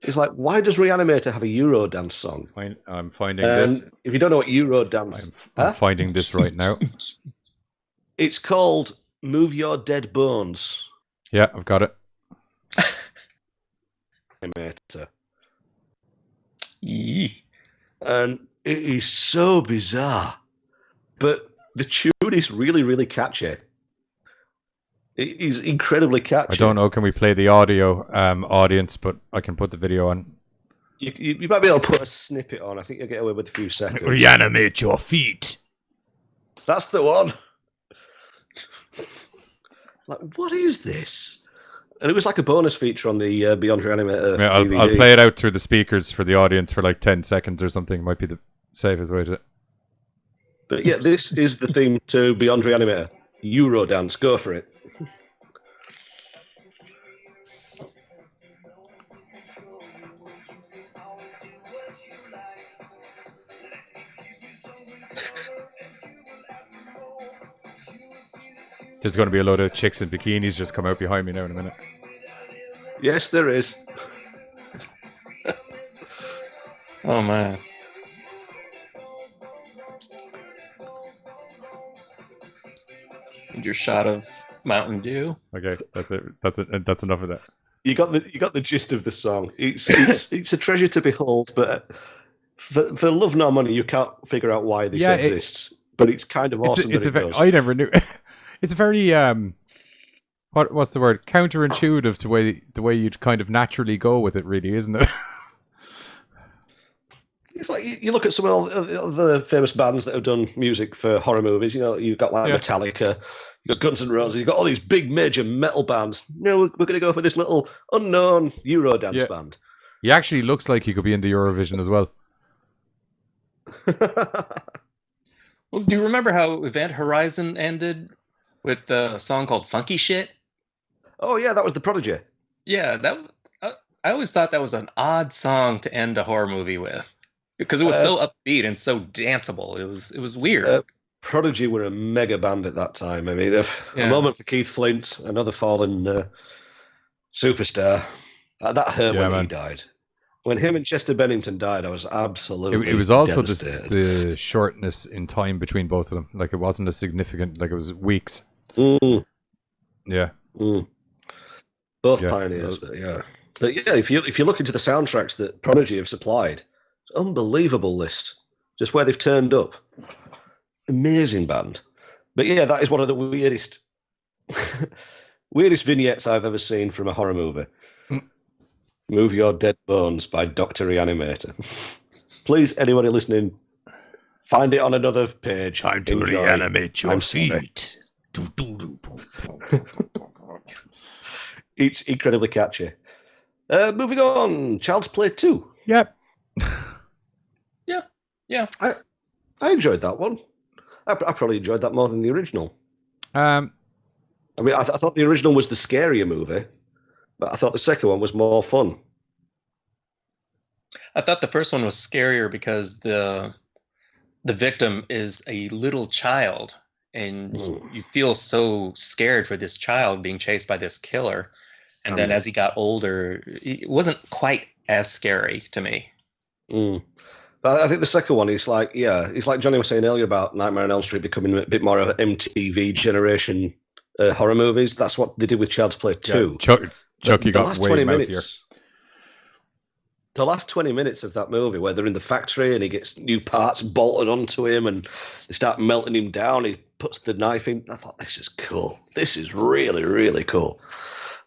It's like, why does Re-Animator have a Eurodance song? I'm finding this. If you don't know what Eurodance... I'm finding this right now. It's called Move Your Dead Bones. Yeah, I've got it. Animator. And it is so bizarre. But the tune is really, really catchy. It is incredibly catchy. I don't know. Can we play the audio, audience? But I can put the video on. You might be able to put a snippet on. I think you'll get away with a few seconds. Reanimate your feet. That's the one. Like, what is this? And it was like a bonus feature on the Beyond Re-Animator DVD. I'll play it out through the speakers for the audience for like 10 seconds or something. Might be the safest way to... But yeah, this is the theme to Beyond Re-Animator. Eurodance, go for it. There's going to be a load of chicks in bikinis just come out behind me now in a minute. Yes, there is. Oh, man. And your shot of Mountain Dew. Okay, that's it. That's enough of that. You got the gist of the song. It's a treasure to behold, but for love nor money, you can't figure out why this exists. But it's kind of awesome. I never knew. It's a very what's the word? Counterintuitive to the way you'd kind of naturally go with it, really, isn't it? It's like you look at some of the famous bands that have done music for horror movies. You know, you've got like Metallica, you've got Guns N' Roses, you've got all these big major metal bands. No, we're going to go for this little unknown Eurodance band. He actually looks like he could be in the Eurovision as well. Well, do you remember how Event Horizon ended with a song called Funky Shit? Oh, yeah, that was The Prodigy. Yeah, I always thought that was an odd song to end a horror movie with. Because it was so upbeat and so danceable. It was weird. Prodigy were a mega band at that time. I mean, a moment for Keith Flint, another fallen superstar. That hurt when he died. When him and Chester Bennington died, I was absolutely It was also devastated. the shortness in time between both of them. Like, it wasn't as significant. Like, it was weeks. Mm. Yeah. Mm. Both pioneers. But yeah, if you look into the soundtracks that Prodigy have supplied, it's an unbelievable list. Just where they've turned up. Amazing band. But yeah, that is one of the weirdest vignettes I've ever seen from a horror movie. Move Your Dead Bones by Dr. Re-Animator. Please, anybody listening, find it on another page. Time to reanimate your feet. It's incredibly catchy. Moving on, Child's Play 2. Yep. Yeah. I enjoyed that one. I probably enjoyed that more than the original. I mean, I thought the original was the scarier movie, but I thought the second one was more fun. I thought the first one was scarier because the victim is a little child, and you feel so scared for this child being chased by this killer. And then as he got older, it wasn't quite as scary to me. But I think the second one is like, it's like Johnny was saying earlier about Nightmare on Elm Street becoming a bit more of an MTV generation horror movies. That's what they did with Child's Play 2. Chucky got way mouthier. The last 20 minutes of that movie where they're in the factory and he gets new parts bolted onto him and they start melting him down, he puts the knife in. I thought, this is cool. This is really, really cool.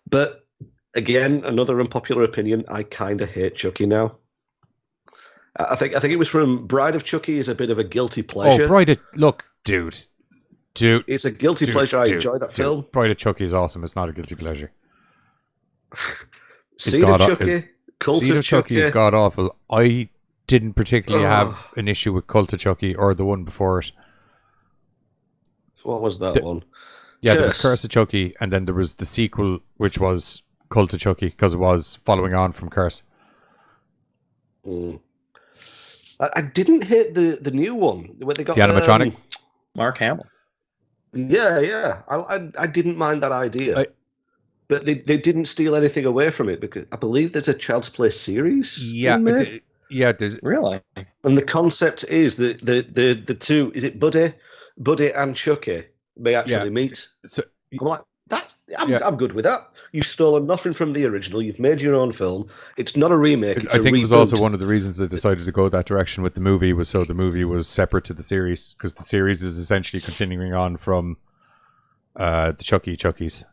But again, another unpopular opinion, I kind of hate Chucky now. I think it was from Bride of Chucky is a bit of a guilty pleasure. Dude. It's a guilty pleasure. I enjoy that film. Bride of Chucky is awesome. It's not a guilty pleasure. Seed of Chucky, Cult of Chucky is god awful. I didn't particularly have an issue with Cult of Chucky or the one before it. What was that one? Yeah, there was Curse of Chucky, and then there was the sequel, which was Cult of Chucky, because it was following on from Curse. I didn't hate the new one where they got the animatronic. Mark Hamill. Yeah. I didn't mind that idea, but they didn't steal anything away from it because I believe there's a Child's Play series. Yeah, there's really. And the concept is that the two, is it Buddy and Chucky may actually meet. So I'm like that. I'm good with that. You've stolen nothing from the original. You've made your own film. It's not a remake. It's I think it was also one of the reasons they decided to go that direction with the movie was so the movie was separate to the series, because the series is essentially continuing on from the Chuckies.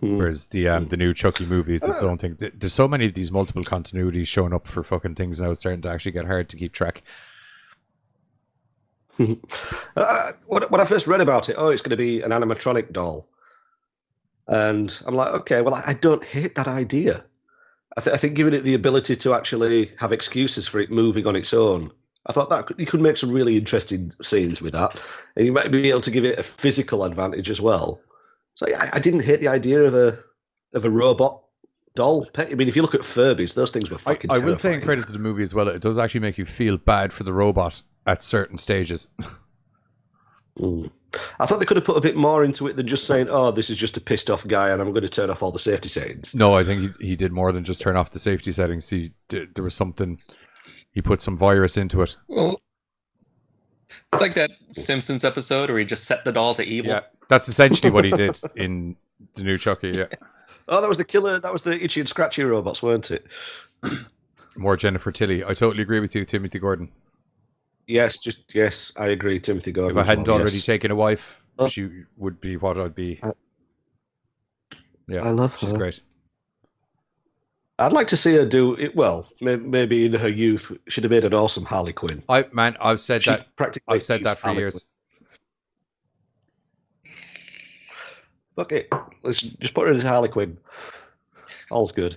Whereas the new Chucky movie is its own thing. There's so many of these multiple continuities showing up for fucking things now. It's starting to actually get hard to keep track. When I first read about it, it's going to be an animatronic doll. And I'm like, okay, well, I don't hate that idea. I think giving it the ability to actually have excuses for it moving on its own I thought that you could make some really interesting scenes with that, and you might be able to give it a physical advantage as well. So I didn't hate the idea of a robot doll pet. I mean, if you look at Furbies, those things were fucking I terrifying. will say in credit to the movie as well, it does actually make you feel bad for the robot at certain stages. I thought they could have put a bit more into it than just saying, "Oh, this is just a pissed off guy, and I'm going to turn off all the safety settings." No, I think he did more than just turn off the safety settings. There was something. He put some virus into it. Well, it's like that Simpsons episode where he just set the doll to evil. Yeah, that's essentially what he did in the new Chucky. Yeah. Oh, that was the killer. That was the itchy and scratchy robots, weren't it? More Jennifer Tilly. I totally agree with you, Timothy Gordon. Yes, I agree, Timothy Gordon. If I hadn't already taken a wife, she would be what I'd be. Yeah, I love her. She's great. I'd like to see her do it well. Maybe in her youth, she'd have made an awesome Harley Quinn. I've said that. I've said that for Harley years. Quinn. Okay, let's just put her in as Harley Quinn. All's good.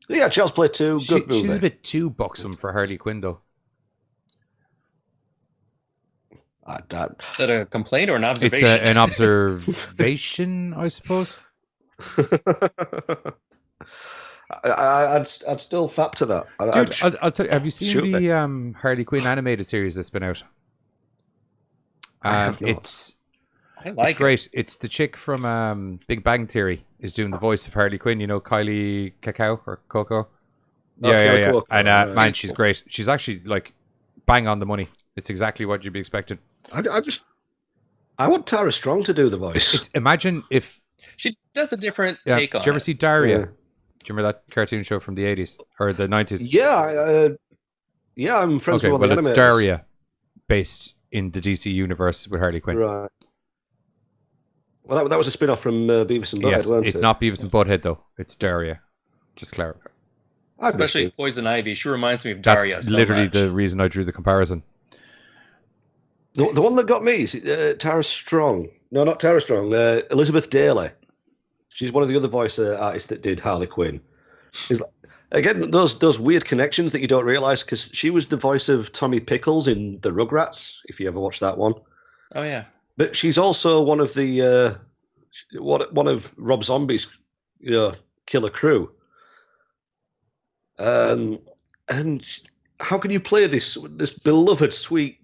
Yeah, Child's Play 2, good movie. She's a bit too buxom for Harley Quinn, though. I Is that a complaint or an observation? It's an observation, I suppose. I'd still fap to that. Dude, I'll tell you. Have you seen the Harley Quinn animated series that's been out? It's great. It's the chick from Big Bang Theory is doing the voice of Harley Quinn. You know, Kylie Cacao or Coco. Yeah. Coco. And man, she's great. She's actually like bang on the money. It's exactly what you'd be expecting. I want Tara Strong to do the voice. Imagine if she does a different take on it. Did you ever see Daria? Do you remember that cartoon show from the 80s or the 90s? Yeah, I'm friends with one of the animators. It's Daria based in the DC universe with Harley Quinn. Right. Well, that was a spin-off from Beavis and Butthead, wasn't it? It's not Beavis and Butthead, though. It's Daria. Just clarify. Especially Poison Ivy. She reminds me of Daria. That's literally the reason I drew the comparison. The one that got me is Tara Strong. No, not Tara Strong. Elizabeth Daly. She's one of the other voice artists that did Harley Quinn. Again, those weird connections that you don't realise, because she was the voice of Tommy Pickles in the Rugrats, if you ever watched that one. Oh, yeah. But she's also one of the one of Rob Zombie's killer crew. And how can you play this beloved, sweet,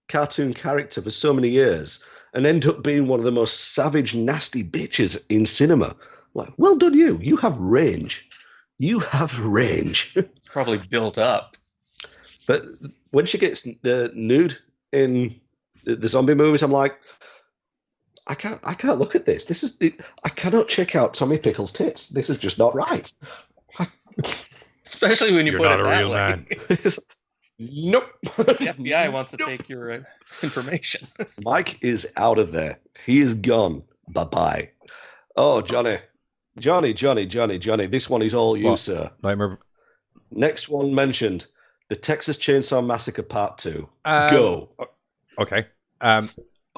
cartoon character for so many years and end up being one of the most savage, nasty bitches in cinema? Like, well done, you. You have range. You have range. It's probably built up. But when she gets nude in the zombie movies, I'm like, I can't look at this. I cannot check out Tommy Pickles' tits. This is just not right. Especially when you put it that way. Man. Nope. The FBI wants to take your information. Mike is out of there. He is gone. Bye-bye. Oh, Johnny. This one is all you, sir. Next one mentioned, the Texas Chainsaw Massacre Part 2. Go. Okay. I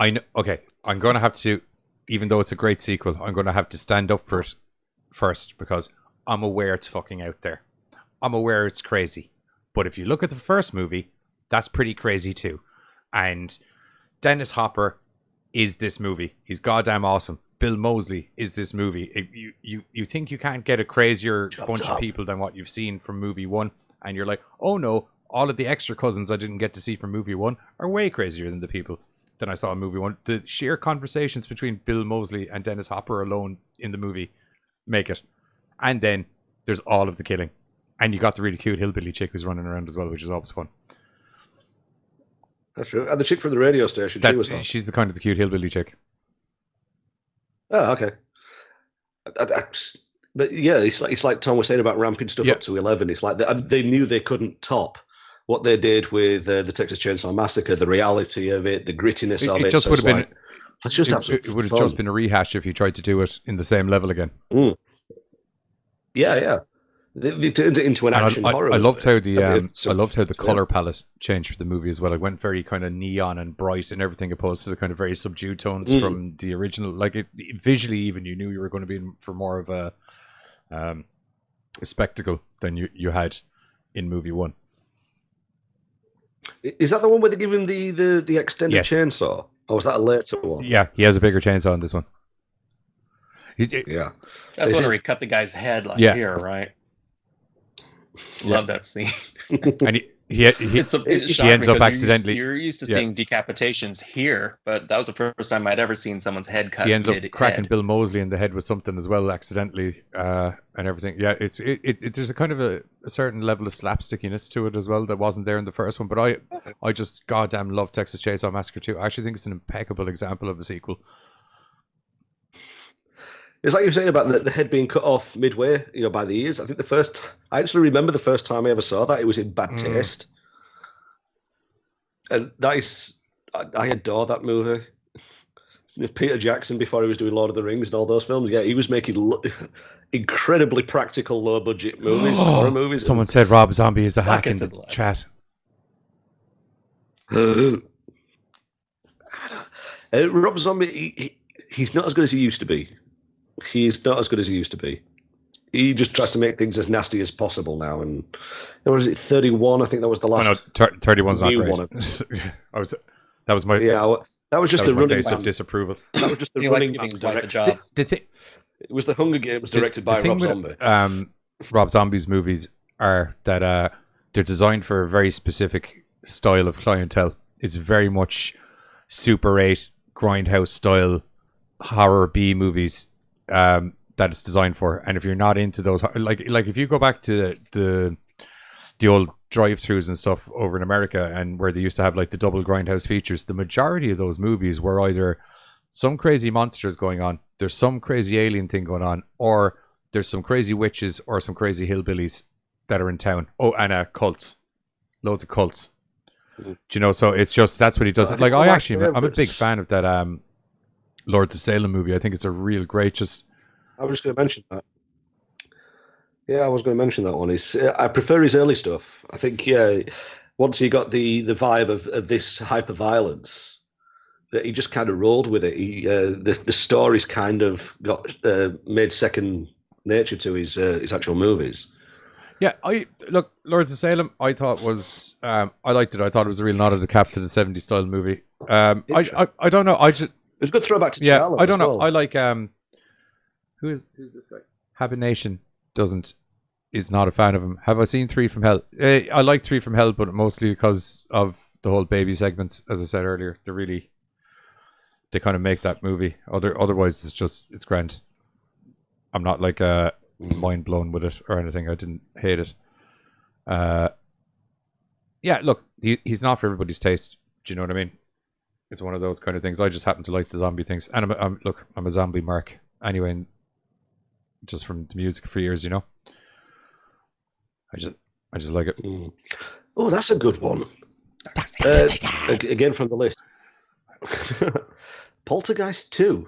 know. Okay. I'm going to have to, even though it's a great sequel, I'm going to have to stand up for it first because I'm aware it's fucking out there. I'm aware it's crazy. But if you look at the first movie, that's pretty crazy too. And Dennis Hopper is this movie. He's goddamn awesome. Bill Moseley is this movie. You think you can't get a crazier bunch of people than what you've seen from movie one, and you're like, oh no, all of the extra cousins I didn't get to see from movie one are way crazier than the people that I saw in movie one. The sheer conversations between Bill Moseley and Dennis Hopper alone in the movie make it. And then there's all of the killing. And you got the really cute hillbilly chick who's running around as well, which is always fun. That's true. And the chick from the radio station, she's the kind of the cute hillbilly chick. Oh, okay. But yeah, it's like Tom was saying about ramping stuff up to 11. It's like they knew they couldn't top what they did with the Texas Chainsaw Massacre, the reality of it, the grittiness of it. It just would have been. Let's just have some It would have just been a rehash if you tried to do it in the same level again. Mm. Yeah. They turned it into an action horror. I loved how the color palette changed for the movie as well. It went very kind of neon and bright and everything, opposed to the kind of very subdued tones from the original. Like visually, even you knew you were going to be in for more of a spectacle than you had in movie one. Is that the one where they give him the extended Yes. chainsaw? Or was that a later one? Yeah, he has a bigger chainsaw in this one. Yeah. That's when he cut the guy's head here, right? Love that scene. And he ends up accidentally. You're used to seeing decapitations here, but that was the first time I'd ever seen someone's head cut. He ends up cracking Bill Moseley in the head with something as well, accidentally, and everything. Yeah, there's a kind of a certain level of slapstickiness to it as well that wasn't there in the first one. But I just goddamn love Texas Chainsaw Massacre 2. I actually think it's an impeccable example of a sequel. It's like you were saying about the head being cut off midway, by the ears. I think I actually remember the first time I ever saw that. It was in bad taste. And I adore that movie. Peter Jackson, before he was doing Lord of the Rings and all those films, he was making incredibly practical, low-budget movies, horror movies. Someone said Rob Zombie is a hack in the chat. Rob Zombie, he's not as good as he used to be. He's not as good as he used to be. He just tries to make things as nasty as possible now. And what was it, 31? I think that was the last. Oh, no, 31's not great. That was my the running face of disapproval. That was just the running giving his wife a job. It was the Hunger Games directed by Rob Zombie. Rob Zombie's movies are that they're designed for a very specific style of clientele. It's very much Super 8 grindhouse style horror B movies. That it's designed for, and if you're not into those, like if you go back to the old drive-throughs and stuff over in America, and where they used to have like the double grindhouse features, the majority of those movies were either some crazy monsters going on, there's some crazy alien thing going on, or there's some crazy witches or some crazy hillbillies that are in town. Oh, and cults, loads of cults. Do you know? So it's just that's what he does. Like I'm a big fan of that Lords of Salem movie. I think it's a real great. I was just going to mention that. Yeah, I was going to mention that one. I prefer his early stuff. I think once he got the vibe of this hyper violence, that he just kind of rolled with it. The stories kind of got made second nature to his actual movies. Yeah, Lords of Salem, I thought was I liked it. I thought it was a real nod of the cap to the 70s style movie. I don't know. It was a good throwback to Charlotte. I don't know. I like who's this guy? Habination is not a fan of him. Have I seen 3 from Hell? I like 3 from Hell, but mostly because of the whole baby segments. As I said earlier, they kind of make that movie. Otherwise, it's grand. I'm not like mind blown with it or anything. I didn't hate it. Yeah, look, he's not for everybody's taste. Do you know what I mean? It's one of those kind of things. I just happen to like the zombie things, and I'm a zombie mark anyway. Just from the music for years, I just like it. Oh, that's a good one. Again from the list. Poltergeist 2.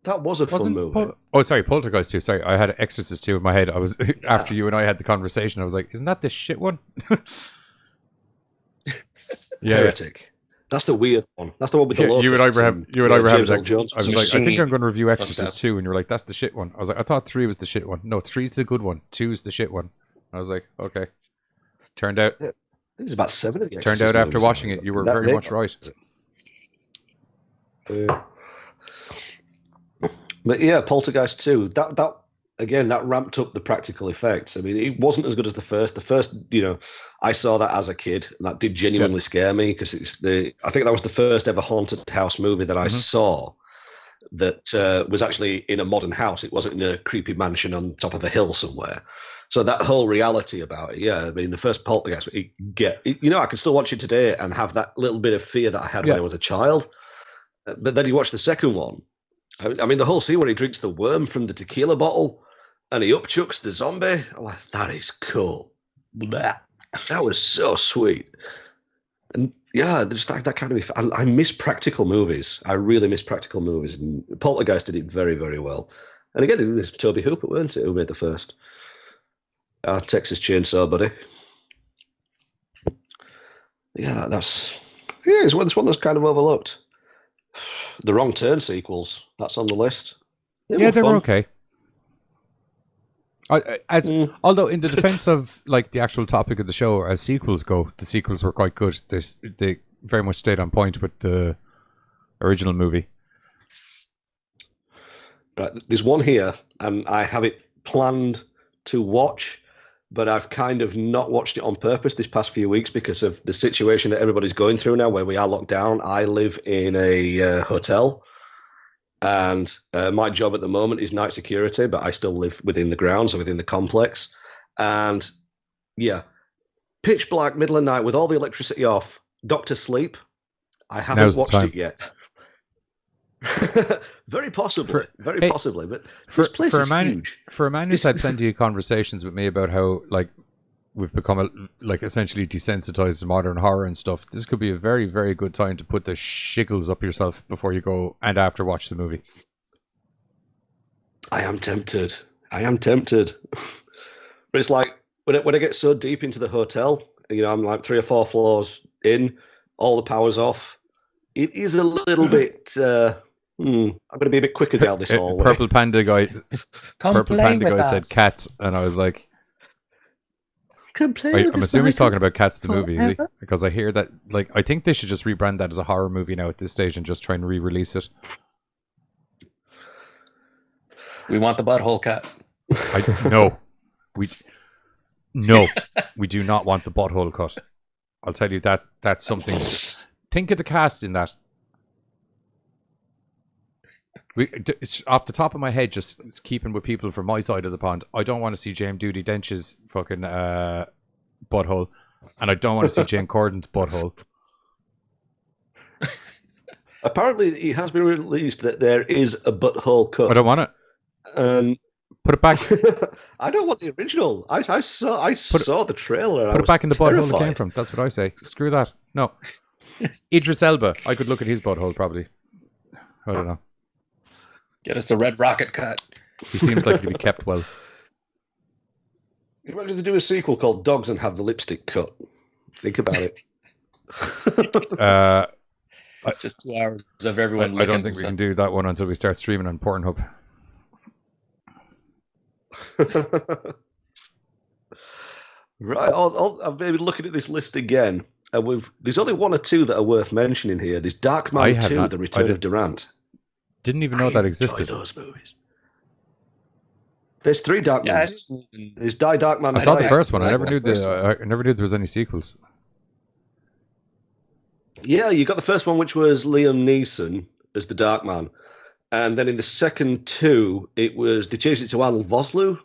That was a fun movie. Sorry, Poltergeist 2. Sorry, I had Exorcist 2 in my head. I was after you and I had the conversation. I was like, "Isn't that the shit one?" Heretic. That's the weird one. That's the one with the locusts. You and I were having that. I was like, I think I'm going to review Exorcist 2, and you were like, "That's the shit one." I was like, I thought 3 was the shit one. No, 3's the good one. 2's the shit one. I was like, okay. Turned out. There's about 7 of the Turned out after watching it, you were very much right. But yeah, Poltergeist 2. That again, that ramped up the practical effects. I mean, it wasn't as good as the first. The first, I saw that as a kid, and that did genuinely scare me because I think that was the first ever haunted house movie that I saw that was actually in a modern house. It wasn't in a creepy mansion on top of a hill somewhere. So that whole reality about it, I mean, the first Poltergeist, I can still watch it today and have that little bit of fear that I had when I was a child. But then you watch the second one. I mean, the whole scene where he drinks the worm from the tequila bottle and he upchucks the zombie. I'm like, that is cool. That was so sweet. And yeah, there's that kind of. I miss practical movies. I really miss practical movies. And Poltergeist did it very, very well. And again, it was Toby Hooper, weren't it, who made the first? Texas Chainsaw, buddy. Yeah, it's one that's kind of overlooked. The Wrong Turn sequels, that's on the list. They were okay. Although in the defense of like the actual topic of the show, as sequels go, the sequels were quite good. They very much stayed on point with the original movie. Right, there's one here, and I have it planned to watch, but I've kind of not watched it on purpose this past few weeks because of the situation that everybody's going through now, where we are locked down. I live in a hotel, and my job at the moment is night security, but I still live within the grounds or within the complex. And yeah, pitch black, middle of the night, with all the electricity off, Doctor Sleep. I haven't watched it yet. Very possibly, possibly. But this place is huge. For a man who's had plenty of conversations with me about how like we've become essentially desensitized to modern horror and stuff, this could be a very, very good time to put the shiggles up yourself before you go and after watch the movie. I am tempted. But it's like when I get so deep into the hotel, I'm like 3 or 4 floors in, all the power's off. It is a little bit. I'm going to be a bit quicker down this hallway. Purple Panda guy said cats, and I was like, I'm assuming he's talking about Cats the movie, is he? Because I hear that, I think they should just rebrand that as a horror movie now at this stage and just try and re-release it. We want the butthole cut. No, we do not want the butthole cut. I'll tell you that's something. Think of the cast in that. It's off the top of my head, just keeping with people from my side of the pond. I don't want to see James Duty Dench's fucking butthole, and I don't want to see Jane Corden's butthole. Apparently, it has been released that there is a butthole cut. I don't want it. Put it back. I don't want the original. I saw the trailer. Put it back in the butthole it came from. That's what I say. Screw that. No. Idris Elba. I could look at his butthole probably. I don't know. Get us a red rocket cut. He seems like he'd be kept well. Imagine they do a sequel called Dogs and have the lipstick cut. Think about it. Just 2 hours of everyone. I don't think we can do that one until we start streaming on Pornhub. Right, I'm maybe looking at this list again, and there's only 1 or 2 that are worth mentioning here. There's Darkman 2, The Return of Durant. Didn't even know that existed. Those movies. There's 3 Darkmans. There's Die Darkman. I saw the first one. I never knew there was any sequels. Yeah, you got the first one, which was Liam Neeson as the Darkman, and then in the second 2, they changed it to Arnold Vosloo.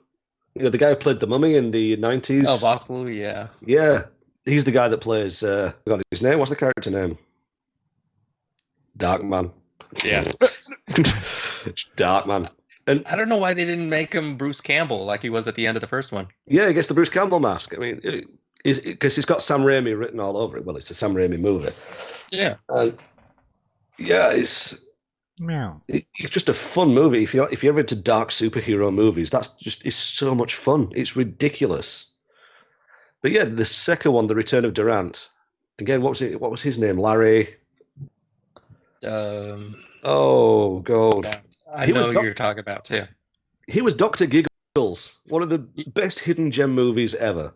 The guy who played the Mummy in the 90s. Oh, Vosloo, yeah. Yeah, he's the guy that plays. I got his name. What's the character name? Darkman. Yeah. Darkman. And I don't know why they didn't make him Bruce Campbell like he was at the end of the first one. Yeah, he gets the Bruce Campbell mask. I mean, because it's got Sam Raimi written all over it. Well, it's a Sam Raimi movie. Yeah. Yeah, it's just a fun movie. If you're ever into dark superhero movies, it's so much fun. It's ridiculous. But yeah, the second one, The Return of Durant. Again, what was his name? Larry. Oh God. I know who you're talking about too. He was Dr. Giggles, one of the best hidden gem movies ever.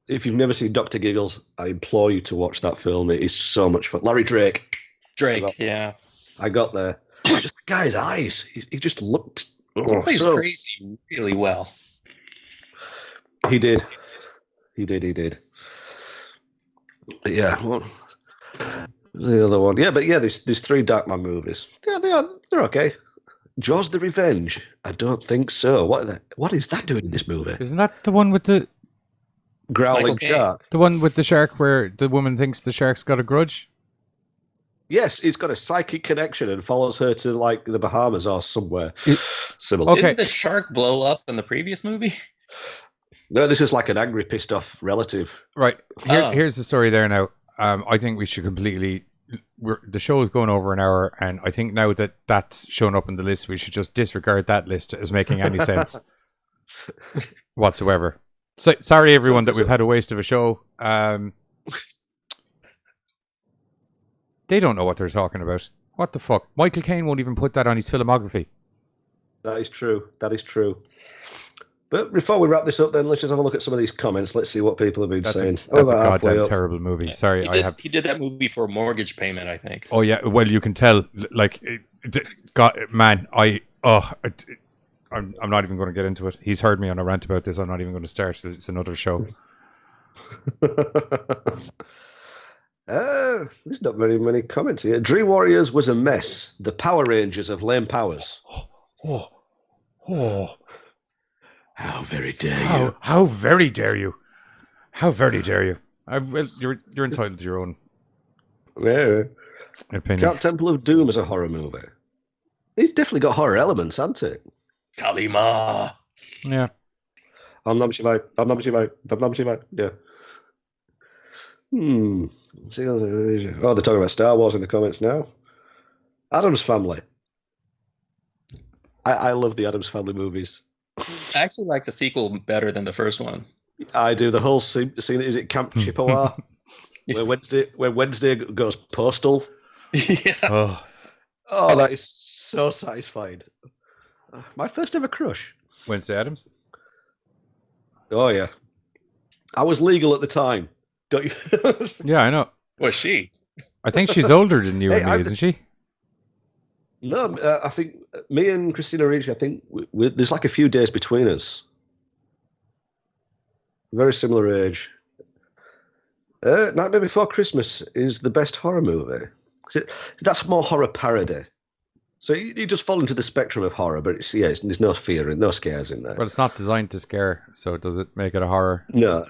If you've never seen Dr. Giggles, I implore you to watch that film. It is so much fun. Larry Drake. Yeah. I got there. Just the guy's eyes. He just looked. He plays crazy really well. He did. But yeah. Well, the other one. Yeah, but yeah, there's 3 Darkman movies. Yeah, they're okay. Jaws the Revenge? I don't think so. What is that doing in this movie? Isn't that the one with the growling shark? The one with the shark where the woman thinks the shark's got a grudge? Yes, it's got a psychic connection and follows her to like the Bahamas or somewhere similar. Okay. Didn't the shark blow up in the previous movie? No, this is like an angry, pissed off relative. Right. Here's the story there now. I think we should completely... the show is going over an hour, and I think now that that's shown up in the list, we should just disregard that list as making any sense whatsoever. So, sorry, everyone, that we've had a waste of a show. They don't know what they're talking about. What the fuck? Michael Caine won't even put that on his filmography. That is true. That is true. But before we wrap this up, then let's just have a look at some of these comments. Let's see what people have been saying. That's a goddamn terrible movie. Yeah. Sorry, He did that movie for a mortgage payment, I think. Oh yeah, well you can tell. Like, God, man, I'm not even going to get into it. He's heard me on a rant about this. I'm not even going to start. It's another show. There's not very many comments here. Dream Warriors was a mess. The Power Rangers of lame powers. Oh. How very dare you? How very dare you? How very dare you? Well, you're entitled to your own opinion. Count Temple of Doom is a horror movie. It's definitely got horror elements, hasn't it? Kalima. Yeah. I'm Nam Shivai. Yeah. Oh, they're talking about Star Wars in the comments now. Addams Family. I love the Addams Family movies. I actually like the sequel better than the first one. I do. The whole scene, is it Camp Chippewa? where Wednesday goes postal. Yeah. Oh, that is so satisfying. My first ever crush. Wednesday Addams? Oh, yeah. I was legal at the time. Don't you? Yeah, I know. Was she? I think she's older than you and me, isn't she? No, I think me and Christina Ricci, I think there's like a few days between us. Very similar age. Nightmare Before Christmas is the best horror movie. That's more horror parody. So you just fall into the spectrum of horror, but there's no fear and no scares in there. Well, it's not designed to scare, so does it make it a horror? No.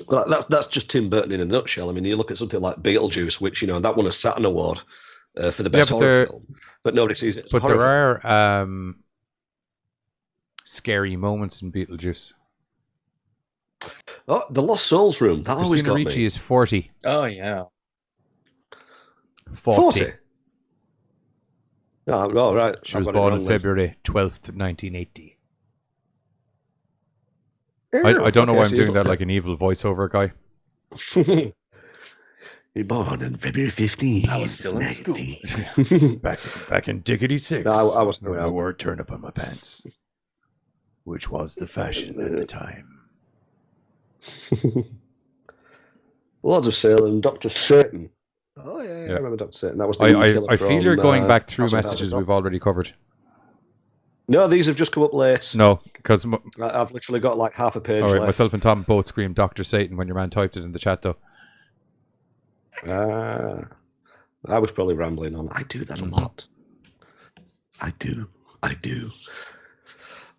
Well, that's just Tim Burton in a nutshell. I mean, you look at something like Beetlejuice, which, that won a Saturn Award for the best horror film, but nobody sees it as a horror film. But there are scary moments in Beetlejuice. Oh, the Lost Souls room. That always got me. Ricci is 40. Oh, yeah. 40. Oh, right. She was born on February 12th, 1980. I don't know why I'm doing that like an evil voiceover guy. You're born on February 15th. I was still in school. back in Diggity 6. No, I wasn't when I wore a turn up on my pants, which was the fashion at the time. Lords of Salem, Dr. Satan. Oh, yeah, I remember Dr. Satan. That was the I feel you're going back through messages we've already covered. No, these have just come up late. No, because I've literally got like half a page left. Myself and Tom both screamed Dr. Satan when your man typed it in the chat, though. I was probably rambling on. I do that a lot. I do.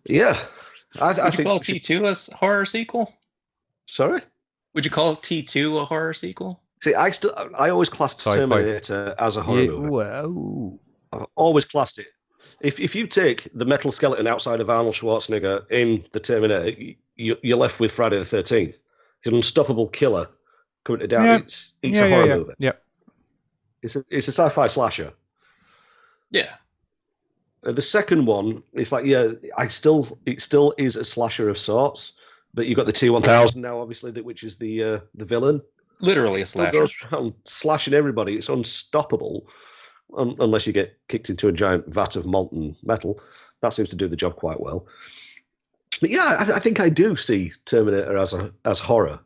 Yeah. Would you call T2 a horror sequel? Sorry? Would you call T2 a horror sequel? See, I always classed Terminator as a horror movie. Wow. I always classed it. If you take the metal skeleton outside of Arnold Schwarzenegger in the Terminator, you're left with Friday the 13th. He's an unstoppable killer coming to down. Yeah. It's a horror movie. Yeah. It's a sci-fi slasher. Yeah. The second one, it's like, it still is a slasher of sorts, but you've got the T-1000 now, obviously, which is the villain. Literally a slasher. It goes around slashing everybody. It's unstoppable, unless you get kicked into a giant vat of molten metal. That seems to do the job quite well. But yeah, I think I do see Terminator as horror.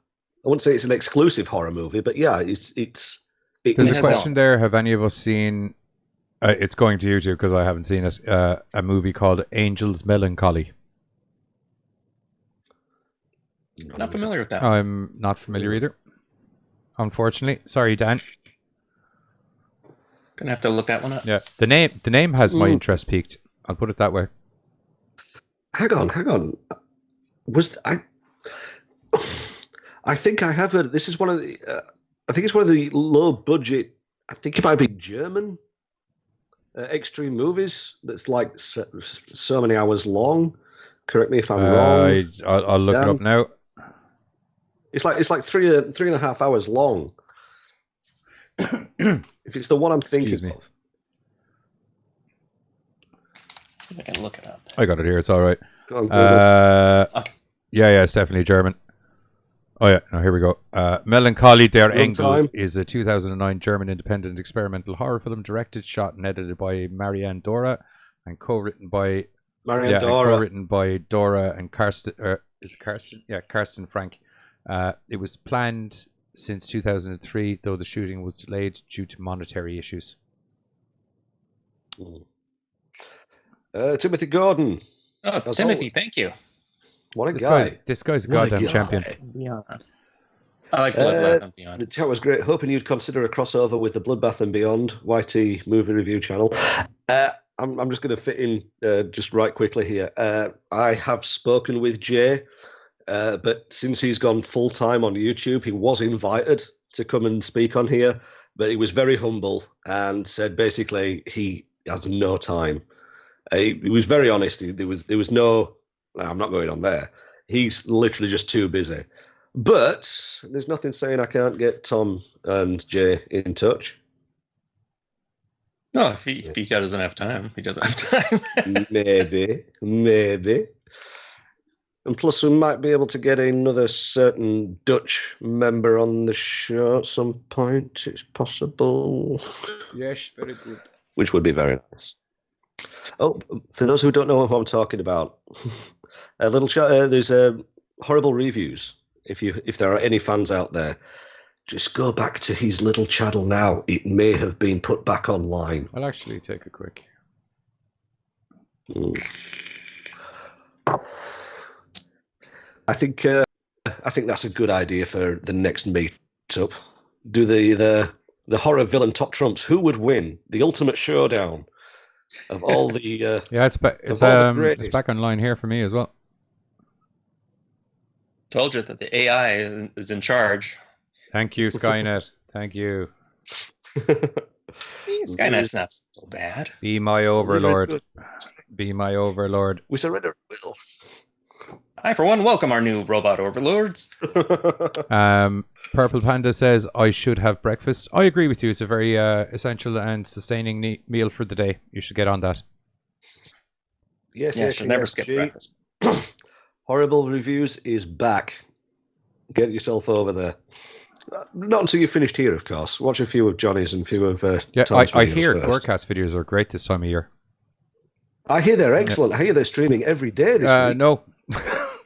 I wouldn't say it's an exclusive horror movie, but yeah, it's. There's a question there. Have any of us seen? It's going to YouTube because I haven't seen it. A movie called Angel's Melancholy. Not familiar with that. I'm not familiar either. Unfortunately, sorry, Dan. Gonna have to look that one up. Yeah, the name has my interest peaked. I'll put it that way. Hang on. I think I have heard. This is one of the. I think it's one of the low budget. I think it might be German extreme movies. That's like so many hours long. Correct me if I'm wrong. I'll look it up now. It's like three and a half hours long. If it's the one I'm thinking of. See if I can look it up. I got it here. It's all right. Okay. Yeah, it's definitely German. Oh yeah, now here we go. Melancholy der Engel is a 2009 German independent experimental horror film directed, shot and edited by Marianne Dora and co-written by Marion Yeah, Dora. and co-written by Dora and Karsten. Is it Karsten? Yeah, Karsten Frank. It was planned since 2003, though the shooting was delayed due to monetary issues. Timothy Gordon. Oh, Timothy, thank you. What a guy. This guy's a goddamn champion. Yeah. I like Bloodbath and Beyond. The chat was great. Hoping you'd consider a crossover with the Bloodbath and Beyond YT movie review channel. I'm just going to fit in just right quickly here. I have spoken with Jay, but since he's gone full-time on YouTube, he was invited to come and speak on here, but he was very humble and said basically he has no time. He was very honest. There was no, I'm not going on there. He's literally just too busy. But there's nothing saying I can't get Tom and Jay in touch. No, if he doesn't have time, he doesn't have time. Maybe. And plus, we might be able to get another certain Dutch member on the show at some point. It's possible. Yes, very good. Which would be very nice. Oh, for those who don't know what I'm talking about, a little there's horrible reviews. If there are any fans out there, just go back to his little channel now. It may have been put back online. I'll actually take a quick. I think that's a good idea for the next meetup. Do the horror villain top trumps. Who would win? The ultimate showdown of all the yeah, it's back online here for me as well. Told you that the AI is in charge. Thank you, Skynet. Thank you. Skynet's not so bad. Be my overlord. Be my overlord. We surrender at will. I, for one, welcome our new robot overlords. Purple Panda says, I should have breakfast. I agree with you. It's a very essential and sustaining meal for the day. You should get on that. Yes, you should never skip breakfast. Horrible Reviews is back. Get yourself over there. Not until you've finished here, of course. Watch a few of Johnny's and a few of Tom's I hear first. Gorecast videos are great this time of year. I hear they're excellent. I hear they're streaming every day this week. No.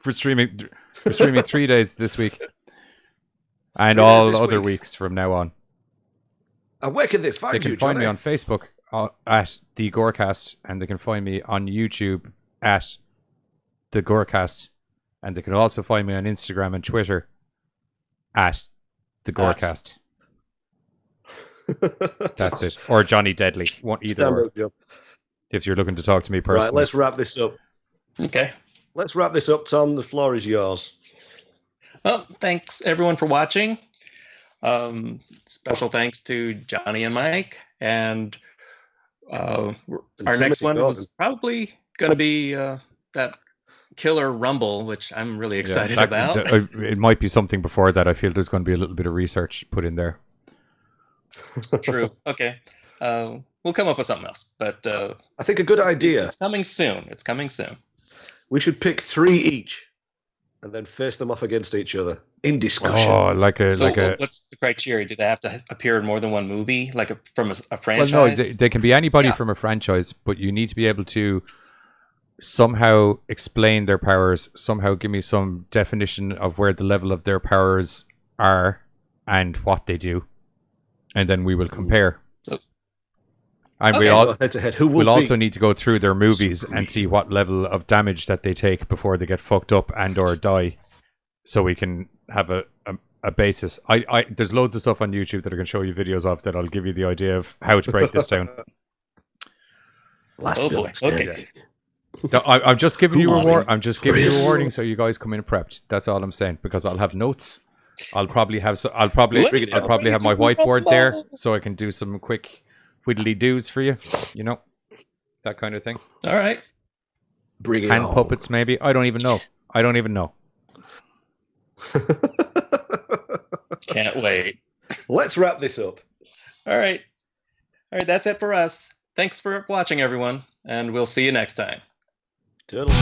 We're streaming 3 days this week. And all other weeks from now on. And where can they find you, They can find me on Facebook at the Gorecast, and they can find me on YouTube at the Gorecast, and they can also find me on Instagram and Twitter at the Gorecast. That's it. Or Johnny Deadly. Either or. If you're looking to talk to me personally. Right, let's wrap this up. Okay. Let's wrap this up, Tom. The floor is yours. Well, thanks everyone for watching. Special thanks to Johnny and Mike. And our next one was probably going to be that Killer Rumble, which I'm really excited about. It might be something before that. I feel there's going to be a little bit of research put in there. True. Okay. We'll come up with something else. But I think a good idea. It's coming soon. It's coming soon. We should pick 3 each and then face them off against each other in discussion. Oh, what's the criteria? Do they have to appear in more than one movie, like from a franchise? Well, no, they can be anybody from a franchise, but you need to be able to somehow explain their powers, somehow give me some definition of where the level of their powers are and what they do, and then we will compare. And we'll also need to go through their movies and see what level of damage that they take before they get fucked up and or die, so we can have a basis. There's loads of stuff on YouTube that I can show you videos of that I'll give you the idea of how to break this down. Oh boy! Okay. No, I'm just giving you a I'm just giving you a warning so you guys come in prepped. That's all I'm saying, because I'll have notes. I'll probably have my whiteboard there so I can do some quick whittly doos for you, that kind of thing. All right. Bring it Hand on. puppets, maybe. I don't even know. Can't wait. Let's wrap this up. All right. That's it for us. Thanks for watching, everyone, and we'll see you next time. Toodles.